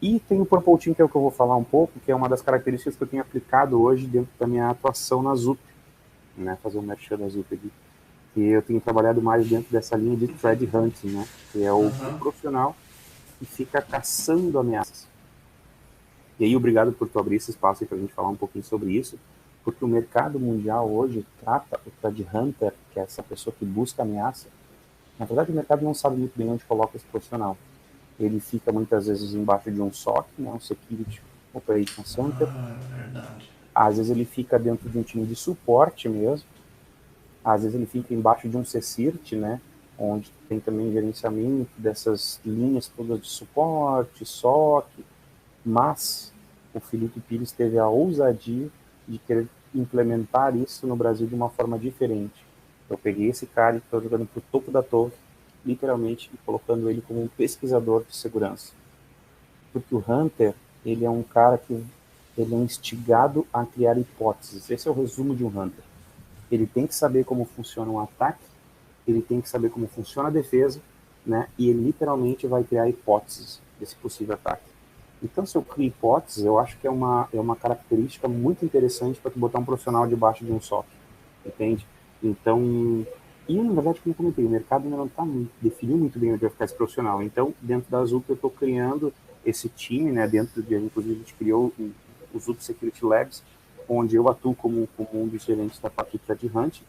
E tem o Purple Team, que é o que eu vou falar um pouco, que é uma das características que eu tenho aplicado hoje dentro da minha atuação na ZUP, né, fazer um merchan da ZUP aqui. E eu tenho trabalhado mais dentro dessa linha de threat hunting, né, que é o profissional que fica caçando ameaças. E aí, obrigado por tu abrir esse espaço aí para a gente falar um pouquinho sobre isso, porque o mercado mundial hoje trata o threat hunter, que é essa pessoa que busca ameaça. Na verdade, o mercado não sabe muito bem onde coloca esse profissional. Ele fica muitas vezes embaixo de um SOC, né, um Security Operation Center. Verdade. Às vezes ele fica dentro de um time de suporte mesmo. Às vezes ele fica embaixo de um CSIRT, né, onde tem também gerenciamento dessas linhas todas de suporte, SOC, mas o Felipe Pires teve a ousadia de querer implementar isso no Brasil de uma forma diferente. Eu peguei esse cara e estou jogando para o topo da torre, literalmente, e colocando ele como um pesquisador de segurança. Porque o Hunter, ele é um cara que ele é instigado a criar hipóteses. Esse é o resumo de um Hunter. Ele tem que saber como funciona um ataque, ele tem que saber como funciona a defesa, né? E ele literalmente vai criar hipóteses desse possível ataque. Então, se eu crio hipóteses, eu acho que é uma característica muito interessante para tu botar um profissional debaixo de um SOC, entende? Então, E, na verdade, como eu comentei, o mercado ainda não está definiu muito bem onde vai ficar esse profissional. Então, dentro da Zup, eu estou criando esse time, né? Dentro de, inclusive, a gente criou o Zup Security Labs, onde eu atuo como um dos gerentes da parte de Threat Hunt,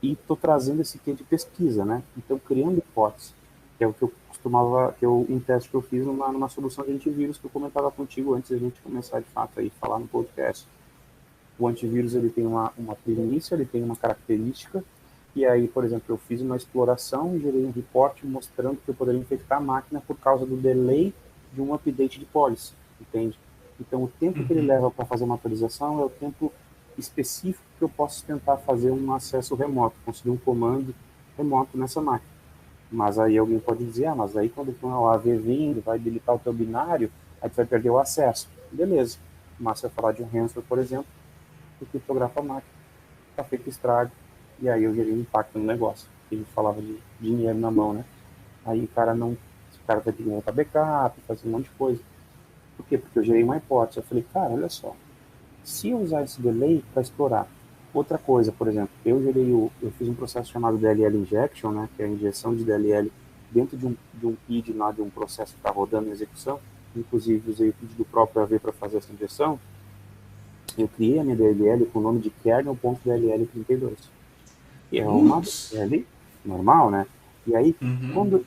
e estou trazendo esse quê de pesquisa, né? Então, criando hipóteses, que é o que eu costumava, um teste que eu fiz numa solução de antivírus que eu comentava contigo antes da gente começar, de fato, aí falar no podcast. O antivírus, ele tem uma premissa, ele tem uma característica, e aí, por exemplo, eu fiz uma exploração e gerei um report mostrando que eu poderia infectar a máquina por causa do delay de um update de policy, entende? Então, o tempo que ele Uhum. leva para fazer uma atualização é o tempo específico que eu posso tentar fazer um acesso remoto, conseguir um comando remoto nessa máquina. Mas aí alguém pode dizer, mas aí quando tem o AV vindo, vai deletar o teu binário, aí tu vai perder o acesso. Beleza. Mas se eu falar de um ransomware, por exemplo, eu criptografo a máquina, está feito estrago, e aí eu gerei um impacto no negócio. A gente falava de dinheiro na mão, né? Aí o cara vai ter que montar backup, fazer um monte de coisa. Por quê? Porque eu gerei uma hipótese. Eu falei, cara, olha só, se eu usar esse delay para explorar outra coisa, por exemplo, eu fiz um processo chamado DLL injection, né, que é a injeção de DLL dentro de um PID lá, de um processo que está rodando em execução. Inclusive usei o PID do próprio AV para fazer essa injeção. Eu criei a minha DLL com o nome de kernel.dll32, que é uma Putz! DLL normal, né? E aí, Uhum.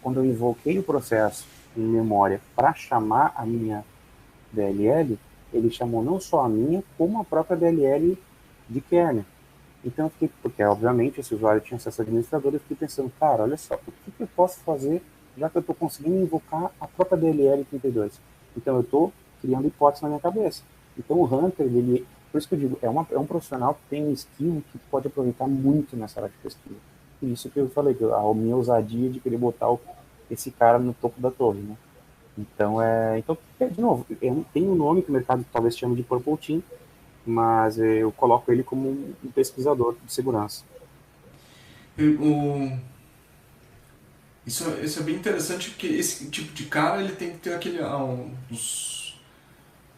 quando eu invoquei o processo em memória para chamar a minha DLL, ele chamou não só a minha, como a própria DLL de kernel. Então, porque obviamente esse usuário tinha acesso ao administrador, eu fiquei pensando, cara, olha só, o que eu posso fazer, já que eu estou conseguindo invocar a própria DLL 32? Então, eu estou criando hipóteses na minha cabeça. Então, o Hunter, por isso que eu digo, é um profissional que tem um skill que pode aproveitar muito nessa área de pesquisa. Por isso que eu falei, que a minha ousadia de querer botar esse cara no topo da torre, né? Então, de novo, tem um nome que o mercado talvez chame de Purple Team, mas eu coloco ele como um pesquisador de segurança. O, isso é bem interessante porque esse tipo de cara ele tem que ter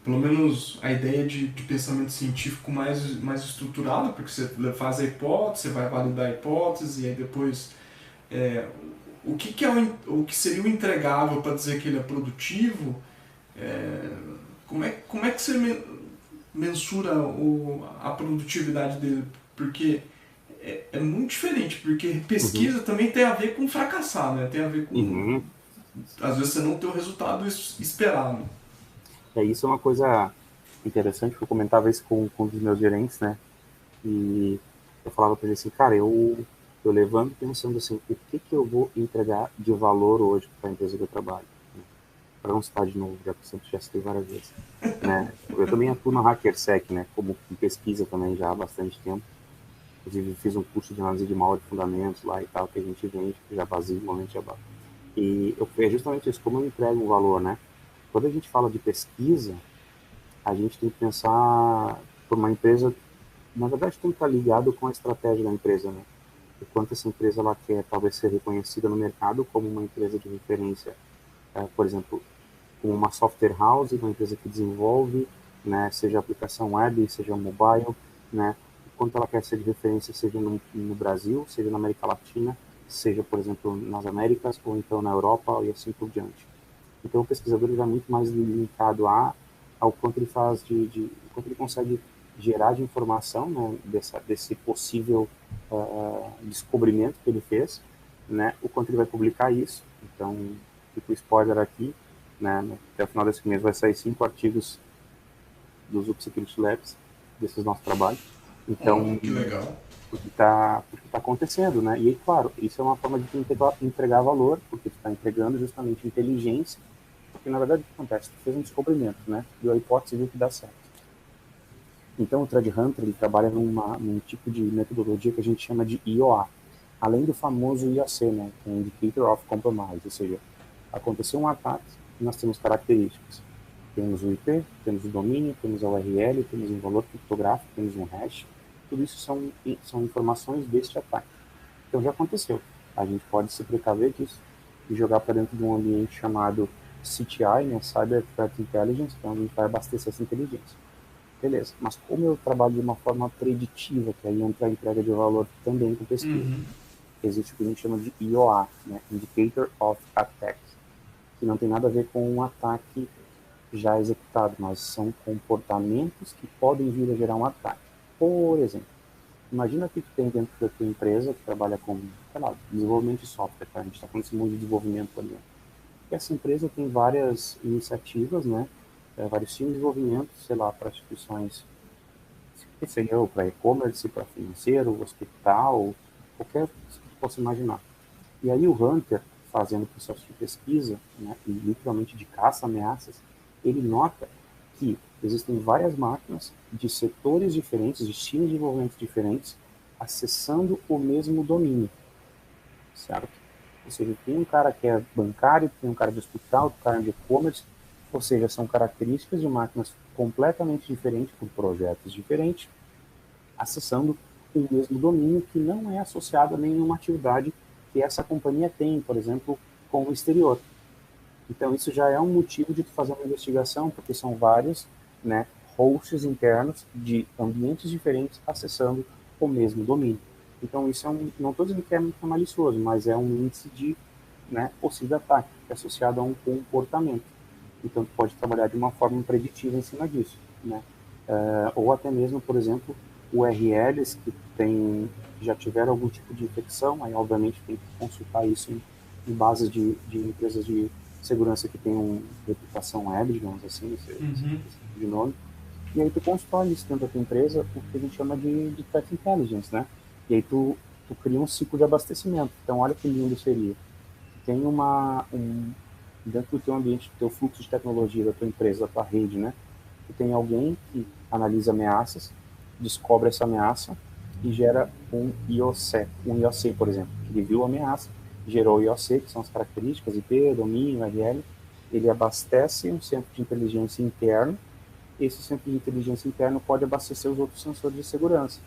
pelo menos a ideia de pensamento científico mais estruturado, porque você faz a hipótese, você vai validar a hipótese, e aí depois é, o que seria o entregável para dizer que ele é produtivo, é, como é que você mensura a produtividade dele? Porque é muito diferente, porque Uhum, pesquisa também tem a ver com fracassar, né? Tem a ver com, uhum. às vezes, você não ter o resultado esperado. Isso é uma coisa interessante, que eu comentava isso com um dos meus gerentes, né? E eu falava para ele assim, cara, eu levanto pensando assim, o que eu vou entregar de valor hoje para a empresa que eu trabalho? Para não citar de novo, já que eu sempre já citei várias vezes. Né? Eu também atuo na HackerSec, né? Como pesquisa também já há bastante tempo. Inclusive fiz um curso de análise de malware de fundamentos lá e tal, que a gente vende, já vazio, momento Jabá. E é justamente isso, como eu entrego um valor, né? Quando a gente fala de pesquisa, a gente tem que pensar por uma empresa, na verdade tem que estar ligado com a estratégia da empresa, né? O quanto essa empresa ela quer talvez ser reconhecida no mercado como uma empresa de referência, por exemplo, como uma software house, uma empresa que desenvolve, né, seja aplicação web, seja mobile, né, quanto ela quer ser de referência, seja no Brasil, seja na América Latina, seja, por exemplo, nas Américas, ou então na Europa, e assim por diante. Então, o pesquisador ele vai muito mais linkado ao quanto ele faz quanto ele consegue gerar de informação, né, desse possível descobrimento que ele fez, né, o quanto ele vai publicar isso. Então, tipo spoiler aqui, né, até o final desse mês vai sair 5 artigos dos Upsecurity Labs, desses nossos trabalhos. Ó, Então, que legal. porque tá acontecendo, né? E aí, claro, isso é uma forma de entregar valor, porque tu está entregando justamente inteligência, porque na verdade o que acontece? Tu fez um descobrimento, né? Deu a hipótese e viu que dá certo. Então o Thread Hunter ele trabalha num tipo de metodologia que a gente chama de IOA, além do famoso IAC, né? Que é Indicator of Compromise, ou seja, aconteceu um ataque e nós temos características. Temos o IP, temos o domínio, temos a URL, temos um valor criptográfico, temos um hash. Tudo isso são informações deste ataque. Então já aconteceu. A gente pode se precaver disso e jogar para dentro de um ambiente chamado CTI, né, Cyber Threat Intelligence, que é onde a gente vai abastecer essa inteligência. Beleza, mas como eu trabalho de uma forma preditiva, que aí entra a entrega de valor também com pesquisa, Uhum. existe o que a gente chama de IOA, né? Indicator of Attack, que não tem nada a ver com um ataque já executado, mas são comportamentos que podem vir a gerar um ataque. Por exemplo, imagina que tu tem dentro da tua empresa que trabalha com, sei lá, desenvolvimento de software, tá? A gente está falando desse mundo de desenvolvimento, por exemplo. E essa empresa tem várias iniciativas, né? Vários times de desenvolvimento, sei lá, para instituições, que seja para e-commerce, para financeiro, hospital, qualquer que você possa imaginar. E aí o Hunter, fazendo processo de pesquisa, né, e literalmente de caça ameaças, ele nota que existem várias máquinas de setores diferentes, de times de desenvolvimento diferentes, acessando o mesmo domínio, certo? Ou seja, tem um cara que é bancário, tem um cara de hospital, tem um cara de e-commerce, ou seja, são características de máquinas completamente diferentes, por projetos diferentes, acessando o mesmo domínio que não é associado a nenhuma atividade que essa companhia tem, por exemplo, com o exterior. Então, isso já é um motivo de tu fazer uma investigação, porque são vários, né, hosts internos de ambientes diferentes acessando o mesmo domínio. Então, isso é não estou dizendo que é muito malicioso, mas é um índice de, né, possível ataque, que é associado a um comportamento. Então, tu pode trabalhar de uma forma preditiva em cima disso, né? Ou até mesmo, por exemplo, URLs que já tiveram algum tipo de infecção, aí obviamente tem que consultar isso em bases de empresas de segurança que tenham reputação web, digamos assim, esse Uhum. tipo de nome. E aí tu constrói isso dentro da tua empresa, o que a gente chama de threat intelligence, né? E aí tu cria um ciclo de abastecimento. Então, olha que lindo seria. Tem dentro do teu ambiente, do teu fluxo de tecnologia, da tua empresa, da tua rede, né? Tu tem alguém que analisa ameaças, descobre essa ameaça e gera um IOC, por exemplo. Ele viu a ameaça, gerou o IOC, que são as características, IP, domínio, URL. Ele abastece um centro de inteligência interno. Esse centro de inteligência interno pode abastecer os outros sensores de segurança.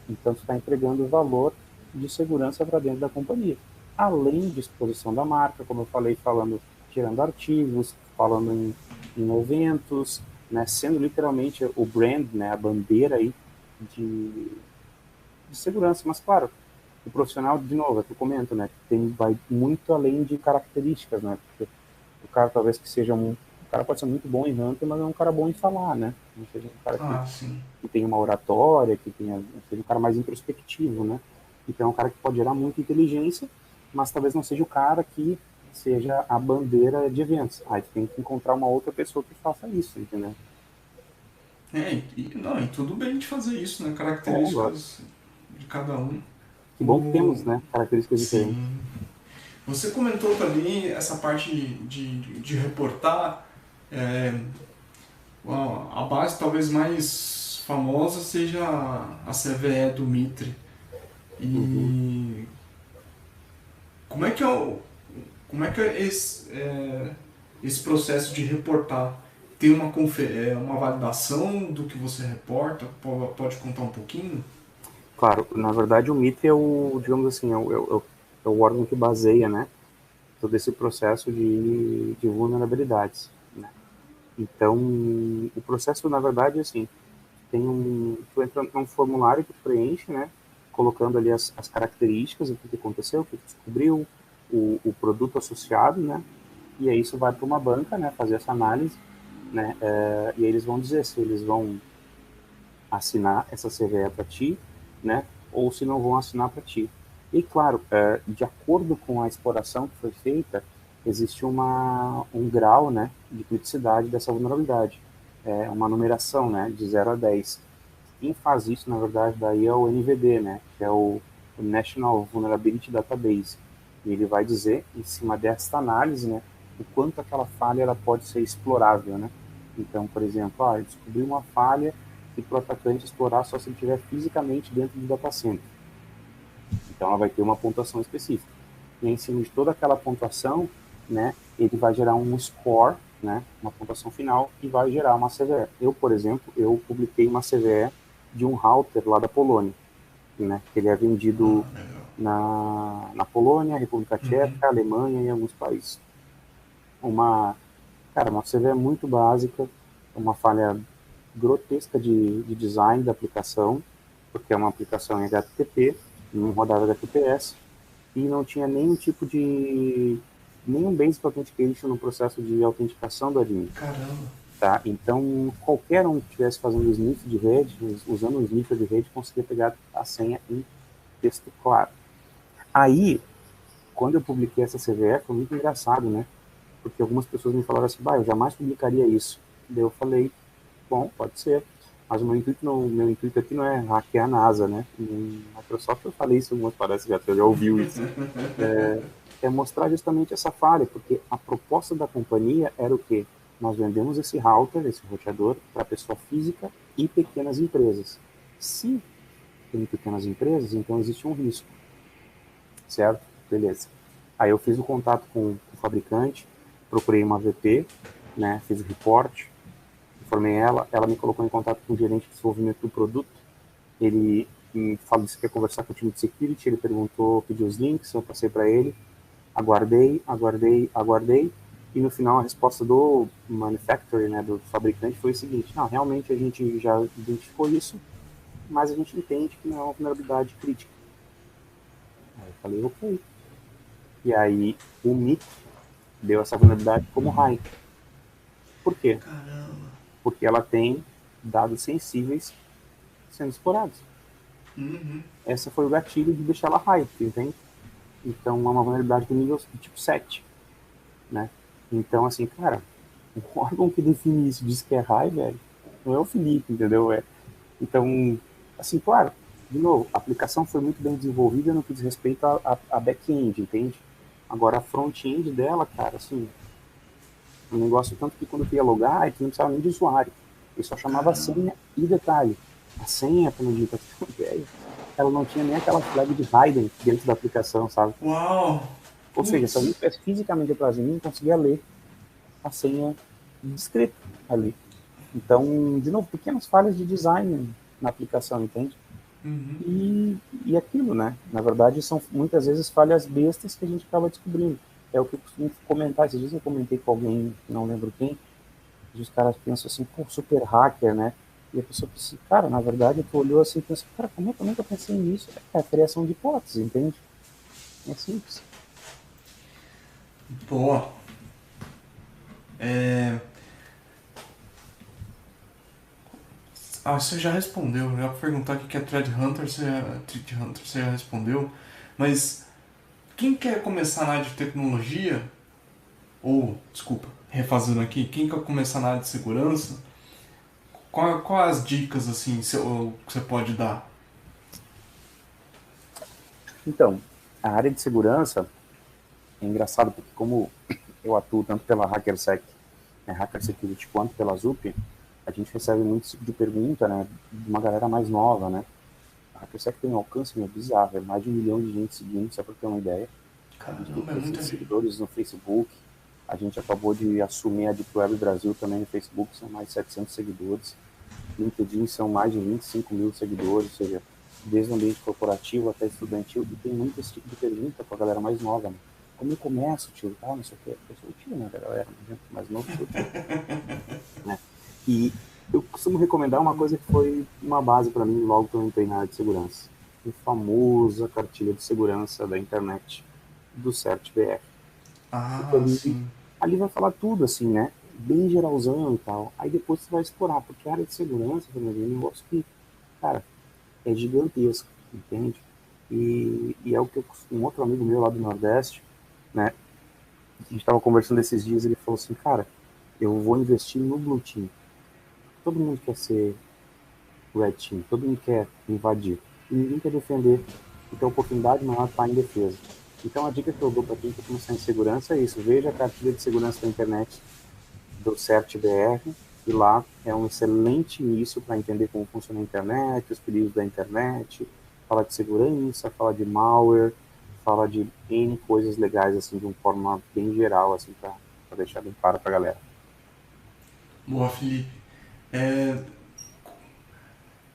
Então, você está entregando valor de segurança para dentro da companhia. Além de exposição da marca, como eu falei, gerando artigos, falando em eventos, né, sendo literalmente o brand, né, a bandeira aí de, de segurança. Mas, claro, o profissional, de novo, é que eu comento, né, vai muito além de características, né, porque o cara talvez que seja o cara pode ser muito bom em hunter, mas é um cara bom em falar, né, não seja um cara Ah, sim. que tem uma oratória, seja um cara mais introspectivo, né, então é um cara que pode gerar muita inteligência, mas talvez não seja o cara que seja a bandeira de eventos. Aí tem que encontrar uma outra pessoa que faça isso, entendeu? Não, e tudo bem de fazer isso, né? Agora, Características de cada um. que bom que O... temos, né, características diferentes. Sim. Você comentou também essa parte de reportar. é, a base talvez mais famosa seja a CVE do Mitre. Uhum. E como é que é, como é, que é esse processo de reportar? Tem uma validação do que você reporta? Pode contar um pouquinho? Claro, na verdade o MIT é o, digamos assim, é o órgão que baseia, né, todo esse processo de vulnerabilidades, né? Então, o processo, na verdade, é assim, tu entra num formulário que tu preenche, né, colocando ali as características, o que aconteceu, o que tu descobriu, o produto associado, né, e aí isso vai para uma banca, né, fazer essa análise, né, e aí eles vão dizer se eles vão assinar essa CVE para ti, né, ou se não vão assinar para ti. E claro, de acordo com a exploração que foi feita, existe um grau, né, de criticidade dessa vulnerabilidade, uma numeração, né, de 0 a 10. Quem faz isso, na verdade, daí é o NVD, né, que é o National Vulnerability Database. E ele vai dizer, em cima dessa análise, né, o quanto aquela falha ela pode ser explorável, né. Então, por exemplo, eu descobri uma falha que para o atacante explorar só se ele estiver fisicamente dentro do data center. Então, ela vai ter uma pontuação específica. E em cima de toda aquela pontuação, né, ele vai gerar um score, né, uma pontuação final, e vai gerar uma CVE. Eu, por exemplo, eu publiquei uma CVE de um router lá da Polônia, né, que ele é vendido Ah, legal. na Polônia, República Uhum. Tcheca, Alemanha e alguns países. Uma, cara, uma CVE muito básica, uma falha grotesca de design da aplicação, porque é uma aplicação em HTTP, não rodava HTTPS, e não tinha nenhum tipo de nenhum Basic Authentication no processo de autenticação do admin. Caramba. Tá? Então, qualquer um que estivesse fazendo sniff de rede, usando um sniffer de rede, conseguia pegar a senha em texto claro. Aí, quando eu publiquei essa CVE, foi muito engraçado, né? Porque algumas pessoas me falaram assim, eu jamais publicaria isso. Daí eu falei, bom, pode ser. Mas o meu intuito aqui não é hackear a NASA, né? Em Microsoft eu falei isso, algumas parece que já ouviu isso. É mostrar justamente essa falha, porque a proposta da companhia era o quê? Nós vendemos esse router, esse roteador, para pessoa física e pequenas empresas. Se tem pequenas empresas, então existe um risco, certo? Beleza. Aí eu fiz o contato com o fabricante, procurei uma VP, né? Fiz o report, informei ela me colocou em contato com o gerente de desenvolvimento do produto. Ele me falou que quer conversar com o time de security, ele pediu os links, eu passei para ele, aguardei, e no final a resposta do manufacturer, né, do fabricante, foi o seguinte: não, realmente a gente já identificou isso, mas a gente entende que não é uma vulnerabilidade crítica. Aí eu falei, ok. E aí o MIT deu essa vulnerabilidade como high. Por quê? Caramba. Porque ela tem dados sensíveis sendo explorados. Essa foi o gatilho de deixar ela high, entende? Então é uma vulnerabilidade do nível tipo 7, né? Então, assim, cara, o órgão que define isso diz que é high, velho, não é o Felipe, entendeu? Então, assim, claro, de novo, a aplicação foi muito bem desenvolvida no que diz respeito a back-end, entende? Agora, a front-end dela, cara, assim, um negócio tanto que quando tu ia logar, tu não precisava nem de usuário. Ele só chamava a senha e detalhe. A senha, como eu digo, ela não tinha nem aquela flag de hidden dentro da aplicação, sabe? Uau. Ou seja, se alguém estivesse fisicamente atrás de mim, conseguia ler a senha descrita ali. Então, de novo, pequenas falhas de design na aplicação, entende? E aquilo, né? Na verdade, são muitas vezes falhas bestas que a gente acaba descobrindo. É o que eu costumo comentar. Esses dias eu comentei com alguém, não lembro quem, e os caras pensam assim, pô, super hacker, né? E a pessoa pensa, cara, na verdade, tu olhou assim e pensou, cara, como é que eu nunca pensei nisso? É a criação de hipóteses, entende? É simples. Boa. Você já respondeu. Eu ia perguntar o que é Threat Hunter, você já respondeu. Mas quem quer começar na área de tecnologia, ou, desculpa, refazendo aqui, quem quer começar na área de segurança, quais as dicas assim que você pode dar? Então, a área de segurança é engraçado porque como eu atuo tanto pela HackerSec, né, Hacker Security, quanto pela ZUP, a gente recebe muito tipo de pergunta, né, de uma galera mais nova, né. A HackerSec tem um alcance bizarro, é mais de 1 milhão de gente seguindo, só para ter uma ideia. A gente tem Caramba, é 300 muita gente. seguidores no Facebook, a gente acabou de assumir a Deep Web Brasil também no Facebook, são mais de 700 seguidores. LinkedIn são mais de 25 mil seguidores, ou seja, desde o ambiente corporativo até estudantil, e tem muito esse tipo de pergunta para a galera mais nova, né? Como eu começo, tio? Ah, não sei o quê. Eu sou o tio, né, galera? Mais novo, sou o tio. Né? E eu costumo recomendar uma coisa que foi uma base para mim logo que eu entrei na área de segurança. A famosa cartilha de segurança da internet do CertBR. Porque Ah, ali, sim. ali vai falar tudo, assim, né? Bem geralzão e tal. Aí depois você vai explorar, porque a área de segurança, é um negócio que, cara, é gigantesco, entende? E é o que um outro amigo meu lá do Nordeste, né? A gente estava conversando esses dias, ele falou assim, cara, eu vou investir no Blue Team. Todo mundo quer ser Red Team, todo mundo quer invadir. E ninguém quer defender. Então a oportunidade maior está em defesa. Então a dica que eu dou para quem quer começar em segurança é isso. Veja a cartilha de segurança da internet do CertBR, e lá é um excelente início para entender como funciona a internet, os perigos da internet, fala de segurança, fala de malware, fala de N coisas legais, assim, de uma forma bem geral, assim, para deixar bem claro para a galera. Boa, Felipe. É,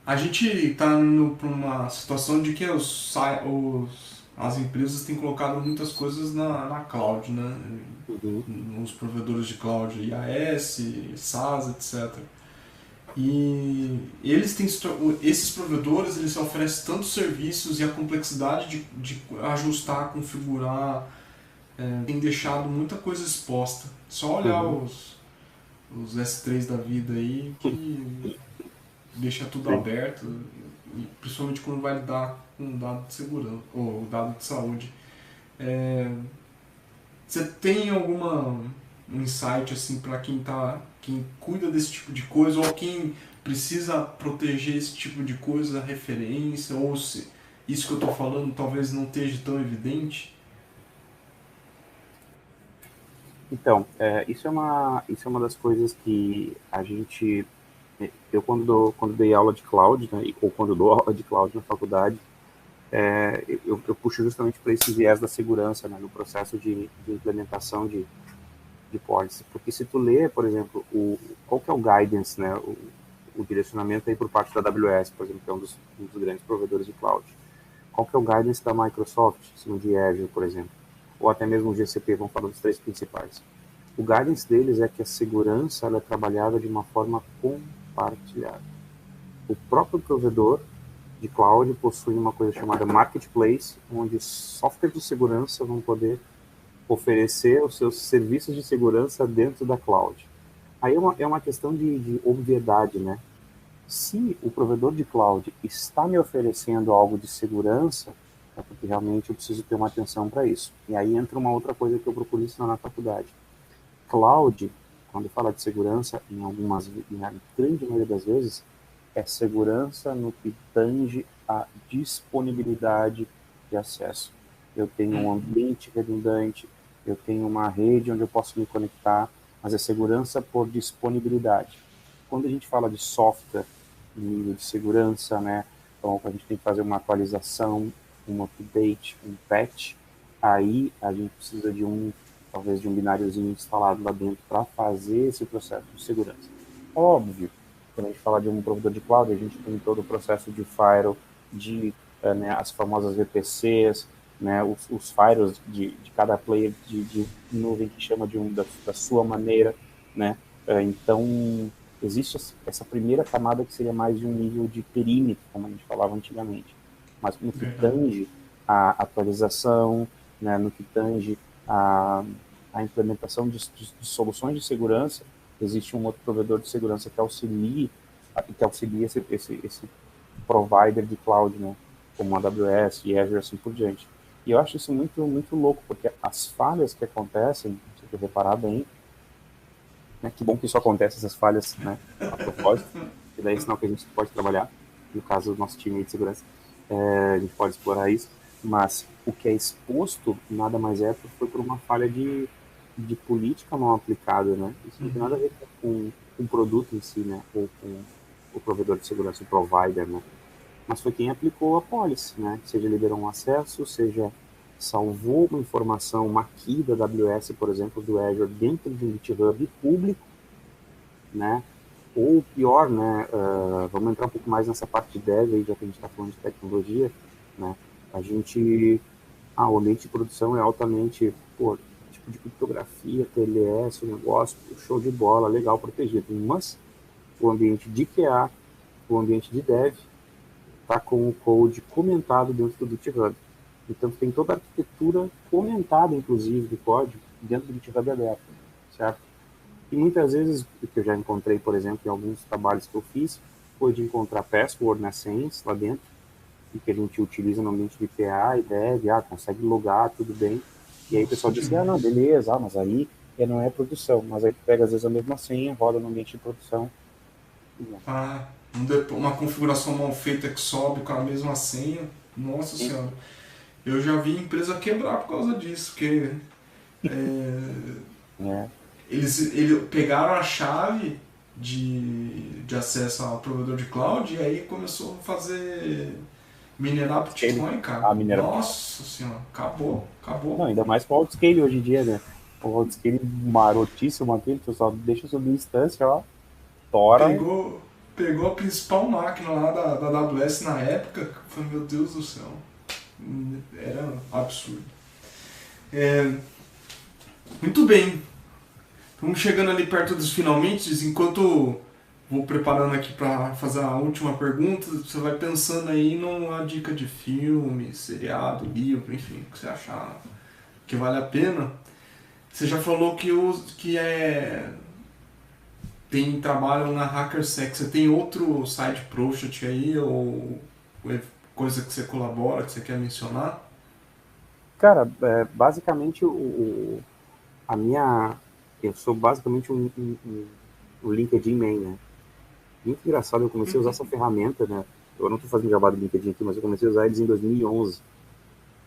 a gente está indo para uma situação de que as empresas têm colocado muitas coisas na cloud, né? Uhum. Nos provedores de cloud, IaaS, SaaS, etc. E eles têm, esses provedores, eles oferecem tantos serviços e a complexidade de ajustar, configurar, tem deixado muita coisa exposta. Só olhar Uhum. os S3 da vida aí que deixa tudo Sim. aberto, e principalmente quando vai lidar com dado de segurança ou dado de saúde. É, você tem alguma um insight assim para quem cuida desse tipo de coisa ou quem precisa proteger esse tipo de coisa, referência ou se isso que eu estou falando talvez não esteja tão evidente? Então, isso é uma das coisas que a gente, eu quando dei aula de cloud, né, ou quando dou aula de cloud na faculdade, eu puxo justamente para esse viés da segurança, né, no processo de implementação de policy. Porque se tu lê, por exemplo, qual que é o guidance, né, o direcionamento aí por parte da AWS, por exemplo, que é um dos grandes provedores de cloud. Qual que é o guidance da Microsoft, em cima de Azure, por exemplo? Ou até mesmo o GCP, vamos falar dos três principais. O guidance deles é que a segurança ela é trabalhada de uma forma compartilhada. O próprio provedor de cloud possui uma coisa chamada marketplace, onde softwares de segurança vão poder oferecer os seus serviços de segurança dentro da cloud. Aí é uma questão de obviedade, né? Se o provedor de cloud está me oferecendo algo de segurança, é porque realmente eu preciso ter uma atenção para isso. E aí entra uma outra coisa que eu procuro ensinar na faculdade. Cloud, quando fala de segurança, na grande maioria das vezes, é segurança no que tange a disponibilidade de acesso. Eu tenho um ambiente redundante, eu tenho uma rede onde eu posso me conectar, mas é segurança por disponibilidade. Quando a gente fala de software, nível de segurança, né? Então, a gente tem que fazer uma atualização, um update, um patch, aí a gente precisa talvez de um bináriozinho instalado lá dentro para fazer esse processo de segurança. Óbvio, quando a gente fala de um provedor de cloud, a gente tem todo o processo de firewall, né, as famosas VPCs, né, os firewalls de cada player de nuvem que chama da sua maneira, né? Então, existe essa primeira camada que seria mais de um nível de perímetro, como a gente falava antigamente. Mas no que Verdade. tange a atualização, né, no que tange a, a implementação de soluções de segurança, existe um outro provedor de segurança que auxilia esse provider de cloud, né, como a AWS e Azure, assim por diante. E eu acho isso muito, muito louco, porque as falhas que acontecem, se você reparar bem, né, que bom que isso acontece, essas falhas, né, a propósito, e daí é sinal que a gente pode trabalhar, no caso do nosso time de segurança, a gente pode explorar isso, mas o que é exposto nada mais foi por uma falha de política mal aplicada, né? Isso não tem nada a ver com o produto em si, né? Ou com o provedor de segurança, o provider, né? Mas foi quem aplicou a policy, né? Seja liberou um acesso, seja salvou uma informação, uma key da AWS, por exemplo, do Azure dentro de um GitHub público, né? Ou pior, né? Vamos entrar um pouco mais nessa parte de dev, aí, já que a gente está falando de tecnologia, né? A gente, o ambiente de produção é altamente, pô, tipo de criptografia, TLS, o negócio, show de bola, legal, protegido. Mas o ambiente de QA, o ambiente de dev, está com o code comentado dentro do GitHub. Então tem toda a arquitetura comentada, inclusive, do código dentro do GitHub aberto, certo? E muitas vezes, o que eu já encontrei, por exemplo, em alguns trabalhos que eu fiz, foi de encontrar password, né, senhas lá dentro, e que a gente utiliza no ambiente de PA e dev, consegue logar, tudo bem. E aí o Nossa, pessoal diz assim, não, demais. beleza, mas aí não é produção. Mas aí tu pega às vezes a mesma senha, roda no ambiente de produção. Ah, uma configuração mal feita que sobe com a mesma senha. Nossa senhora. Eu já vi empresa quebrar por causa disso, porque É, eles pegaram a chave de acesso ao provedor de cloud e aí começou a fazer minerar scale, Bitcoin, cara. a minera. Nossa senhora, acabou, acabou. Não, ainda mais com o autoscale hoje em dia, né? O autoscale marotíssimo aquele, tu só deixa subir instância, ó, tora. Pegou, pegou a principal máquina lá da AWS na época, foi, meu Deus do céu, era absurdo. É, muito bem, vamos chegando ali perto dos finalmente, enquanto vou preparando aqui para fazer a última pergunta. Você vai pensando aí numa dica de filme, seriado, livro, enfim, o que você achar que vale a pena. Você já falou que tem trabalho na HackerSec. Você tem outro side project aí ou coisa que você colabora, que você quer mencionar? Cara, basicamente a minha, eu sou basicamente um LinkedIn main, né? Muito engraçado, eu comecei a usar essa ferramenta, né? Eu não estou fazendo jabá do LinkedIn aqui, mas eu comecei a usar eles em 2011.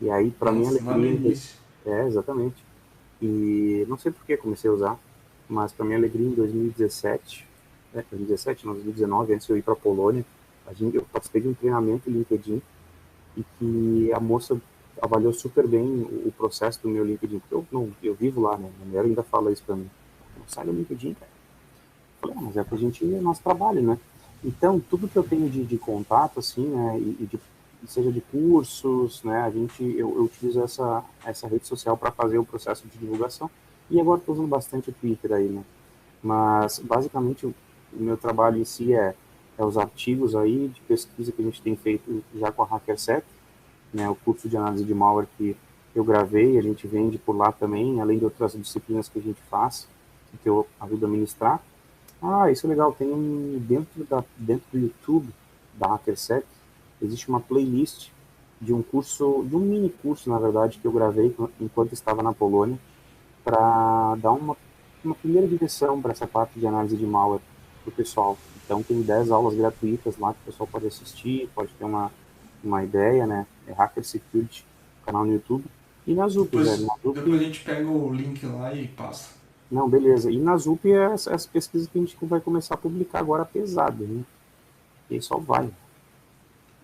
E aí, para minha Nossa, lá no alegria, início. exatamente. E não sei por que comecei a usar, mas para minha alegria, em 2017, 2017, não, 2019, antes de eu ir para a Polônia, eu participei de um treinamento em LinkedIn e que a moça avaliou super bem o processo do meu LinkedIn, porque eu vivo lá, né? A mulher ainda fala isso para mim. Não sai do LinkedIn, cara. Eu falei, mas é que a gente, é nosso trabalho, né? Então, tudo que eu tenho de contato, assim, né, seja de cursos, né, eu utilizo essa rede social para fazer o processo de divulgação. E agora estou usando bastante o Twitter aí, né? Mas, basicamente, o meu trabalho em si é os artigos aí de pesquisa que a gente tem feito já com a HackerSec, né, o curso de análise de malware que eu gravei, a gente vende por lá também, além de outras disciplinas que a gente faz, que eu ajudo a ministrar. Ah, isso é legal. Tem dentro do YouTube da HackerSec, existe uma playlist de um curso, de um mini curso, na verdade, que eu gravei enquanto estava na Polônia, para dar uma primeira direção para essa parte de análise de malware para o pessoal. Então, tem 10 aulas gratuitas lá que o pessoal pode assistir, pode ter uma ideia, né? É Hacker Security, canal no YouTube. E na Zup, velho. Na Depois a Zup, gente pega o link lá e passa. não, beleza. E na Zup é as pesquisas que a gente vai começar a publicar agora pesado, né? E aí só vai.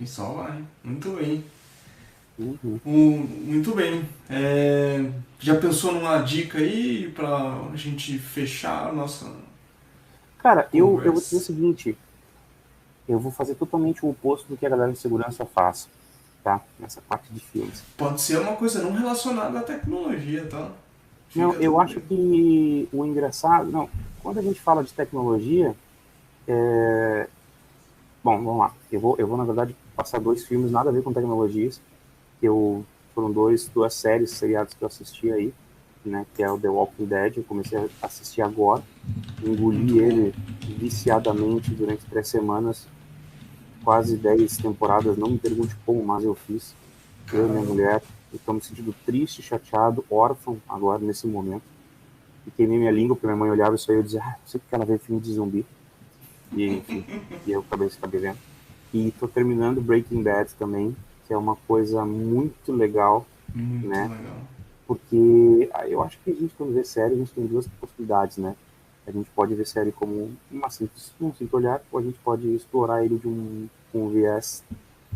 E só vai. Muito bem. Uhum. Muito bem. Já pensou numa dica aí pra gente fechar a nossa Cara, eu vou dizer o conversa? seguinte, eu vou fazer totalmente o oposto do que a galera de segurança faz, tá? Nessa parte de filmes. Pode ser uma coisa não relacionada à tecnologia, tá? Não, Fica eu acho tranquilo. que o engraçado, não, quando a gente fala de tecnologia, bom, vamos lá. Eu vou na verdade passar dois filmes nada a ver com tecnologias, que foram duas séries, seriados que eu assisti aí, né? Que é o The Walking Dead. Eu comecei a assistir agora, Muito engoli bom. ele viciadamente durante 3 semanas, quase 10 temporadas. Não me pergunte como, mas eu fiz. Eu e minha Caramba. mulher. Estou me sentindo triste, chateado, órfão agora nesse momento. E queimei minha língua, porque minha mãe olhava isso aí e eu dizia, não sei porque ela vê filme de zumbi. E enfim, e eu acabei vendo. E estou terminando Breaking Bad também, que é uma coisa muito legal, Muito né? legal. Porque eu acho que a gente, quando vê série, a gente tem duas possibilidades, né? A gente pode ver série como um simples olhar, ou a gente pode explorar ele com um viés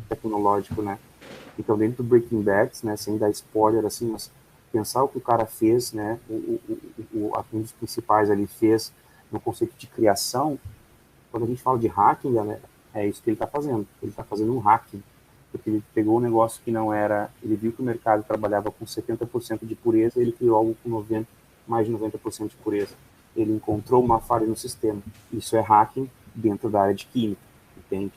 tecnológico, né? Então, dentro do Breaking Bad, né, sem dar spoiler, assim, mas pensar o que o cara fez, né, um dos principais ali fez no conceito de criação, quando a gente fala de hacking, galera, é isso que ele está fazendo. Ele está fazendo um hacking, porque ele pegou um negócio que não era, ele viu que o mercado trabalhava com 70% de pureza, ele criou algo com mais de 90% de pureza. Ele encontrou uma falha no sistema. Isso é hacking dentro da área de química, entende?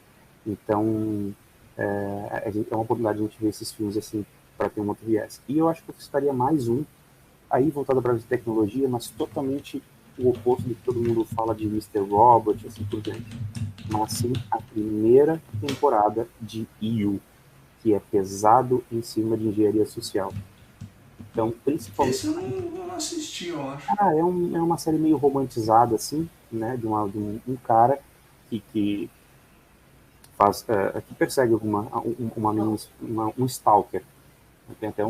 Então, é uma oportunidade de a gente ver esses filmes assim, para ter um outro viés. E eu acho que eu estaria mais um, aí voltado para a tecnologia, mas totalmente o oposto do que todo mundo fala de Mr. Robot, assim por diante, mas sim a primeira temporada de EU, que é pesado em cima de engenharia social. Então, principalmente, Esse eu não assisti, eu acho. é uma série meio romantizada, assim, né, de um cara que faz, que persegue uma menina, um stalker. Tem até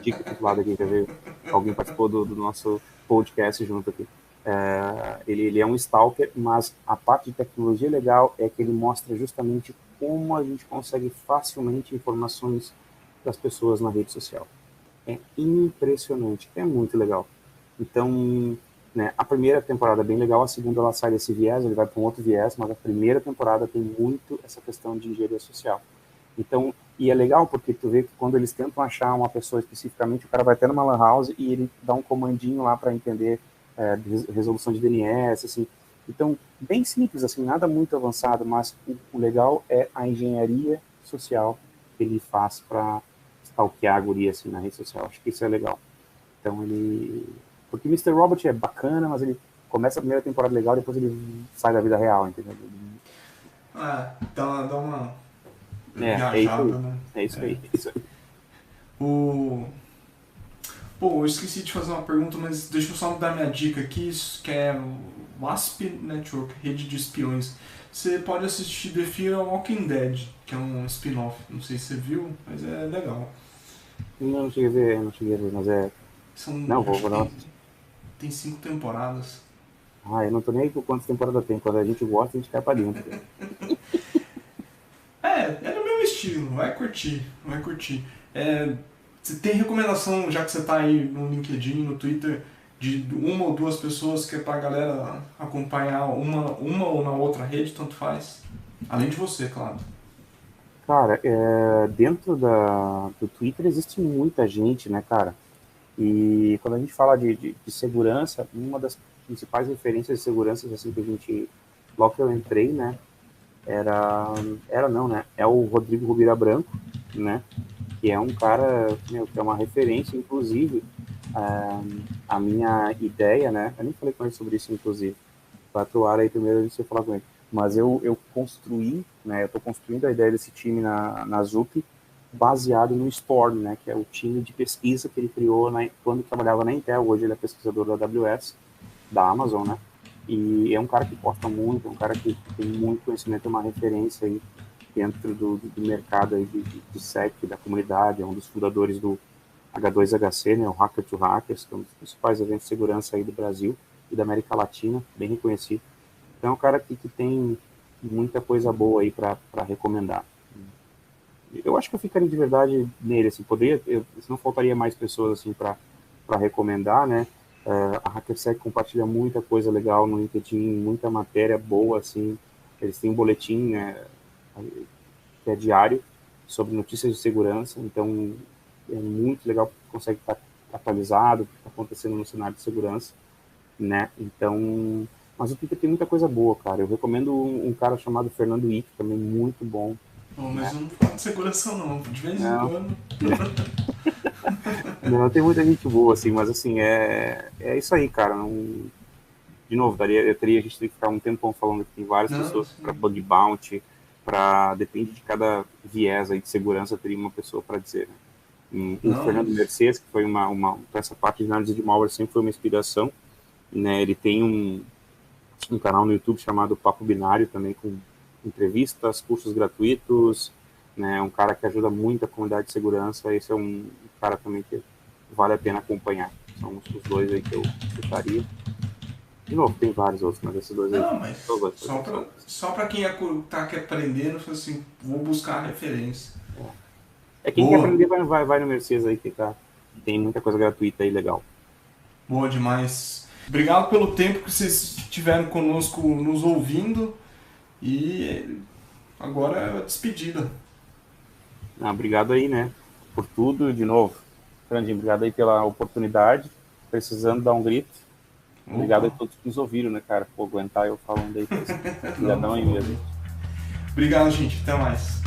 dica titulada aqui, quer ver? Alguém participou do nosso podcast junto aqui. Ele é um stalker, mas a parte de tecnologia legal é que ele mostra justamente como a gente consegue facilmente informações das pessoas na rede social. É impressionante, é muito legal. Então, né, a primeira temporada é bem legal, a segunda ela sai desse viés, ele vai para um outro viés, mas a primeira temporada tem muito essa questão de engenharia social. Então, e é legal porque tu vê que quando eles tentam achar uma pessoa especificamente, o cara vai até numa lan house e ele dá um comandinho lá para entender resolução de DNS, assim. Então, bem simples, assim, nada muito avançado, mas o legal é a engenharia social que ele faz para stalkear a guria, assim, na rede social. Acho que isso é legal. Então, ele... Porque Mister Robot é bacana, mas ele começa a primeira temporada legal, depois ele sai da vida real, entendeu? Dá uma É isso aí. viajada, né? É isso aí. É isso aí. O... Pô, eu esqueci de fazer uma pergunta, mas deixa eu só dar minha dica aqui, que é o Wasp Network, rede de espiões. Você pode assistir The Fear Walking Dead, que é um spin-off. Não sei se você viu, mas é legal. Não cheguei a ver, mas é... Não, Acho vou que dar uma... tem 5 temporadas. Eu não tô nem aí com quantas temporadas tem. Quando a gente gosta, a gente cai pra dentro. É no meu estilo, vai curtir, vai curtir. Você tem recomendação, já que você tá aí no LinkedIn, no Twitter, de uma ou duas pessoas que é pra galera acompanhar uma ou na outra rede, tanto faz? Além de você, claro. Cara, dentro do Twitter existe muita gente, né, cara? E quando a gente fala de segurança, uma das principais referências de segurança, assim, que a gente, logo que eu entrei, né, era não, né, é o Rodrigo Rubira Branco, né, que é um cara, meu, que é uma referência, inclusive, a minha ideia, né, eu nem falei com ele sobre isso, inclusive, vai pro ar aí primeiro antes de você falar com ele, mas eu construí, né, eu tô construindo a ideia desse time na Zup, baseado no Storm, né, que é o time de pesquisa que ele criou quando trabalhava na Intel. Hoje ele é pesquisador da AWS, da Amazon, né, e é um cara que posta muito, é um cara que tem muito conhecimento, é uma referência aí dentro do mercado aí de SEC, da comunidade, é um dos fundadores do H2HC, né, o Hacker to Hackers, que é um dos principais eventos de segurança aí do Brasil e da América Latina, bem reconhecido. Então é um cara que tem muita coisa boa aí para recomendar. Eu acho que eu ficaria de verdade nele, assim, não faltaria mais pessoas assim para recomendar, né? A HackerSec compartilha muita coisa legal no LinkedIn, muita matéria boa, assim. Eles têm um boletim, né, que é diário sobre notícias de segurança, então é muito legal porque consegue estar atualizado o que está acontecendo no cenário de segurança, né? Então, mas o Twitter tem muita coisa boa, cara. Eu recomendo um cara chamado Fernando Ick, também muito bom, Bom, mas né? eu não falo de segurança não, de vez em Não, quando. não, tem muita gente boa, assim, mas assim, é isso aí, cara. Não, de novo, a gente teria que ficar um tempão falando que tem várias Não, pessoas para sim. bug bounty, depende de cada viés aí de segurança, teria uma pessoa para dizer, né? O Não, Fernando mas... Mercedes, que foi essa parte de análise de malware sempre foi uma inspiração, né? Ele tem um canal no YouTube chamado Papo Binário também, com entrevistas, cursos gratuitos, né? Um cara que ajuda muito a comunidade de segurança. Esse é um cara também que vale a pena acompanhar. São os dois aí que eu citaria. De novo, tem vários outros, mas esses dois aí Não, são os mas dois que eu são. só pra quem tá aqui aprendendo, fala assim, vou buscar a referência. Quem quer Boa, aprender vai no Mercedes aí, que tem muita coisa gratuita aí legal. boa demais. Obrigado pelo tempo que vocês tiveram conosco nos ouvindo e agora é a despedida. Obrigado aí, né, por tudo, de novo. Grande, obrigado aí pela oportunidade. Precisando dar um grito. Obrigado a Opa, todos que nos ouviram, né, cara, por aguentar eu falando aí. não, Obrigadão por aí favor. mesmo. Obrigado, gente. Até mais.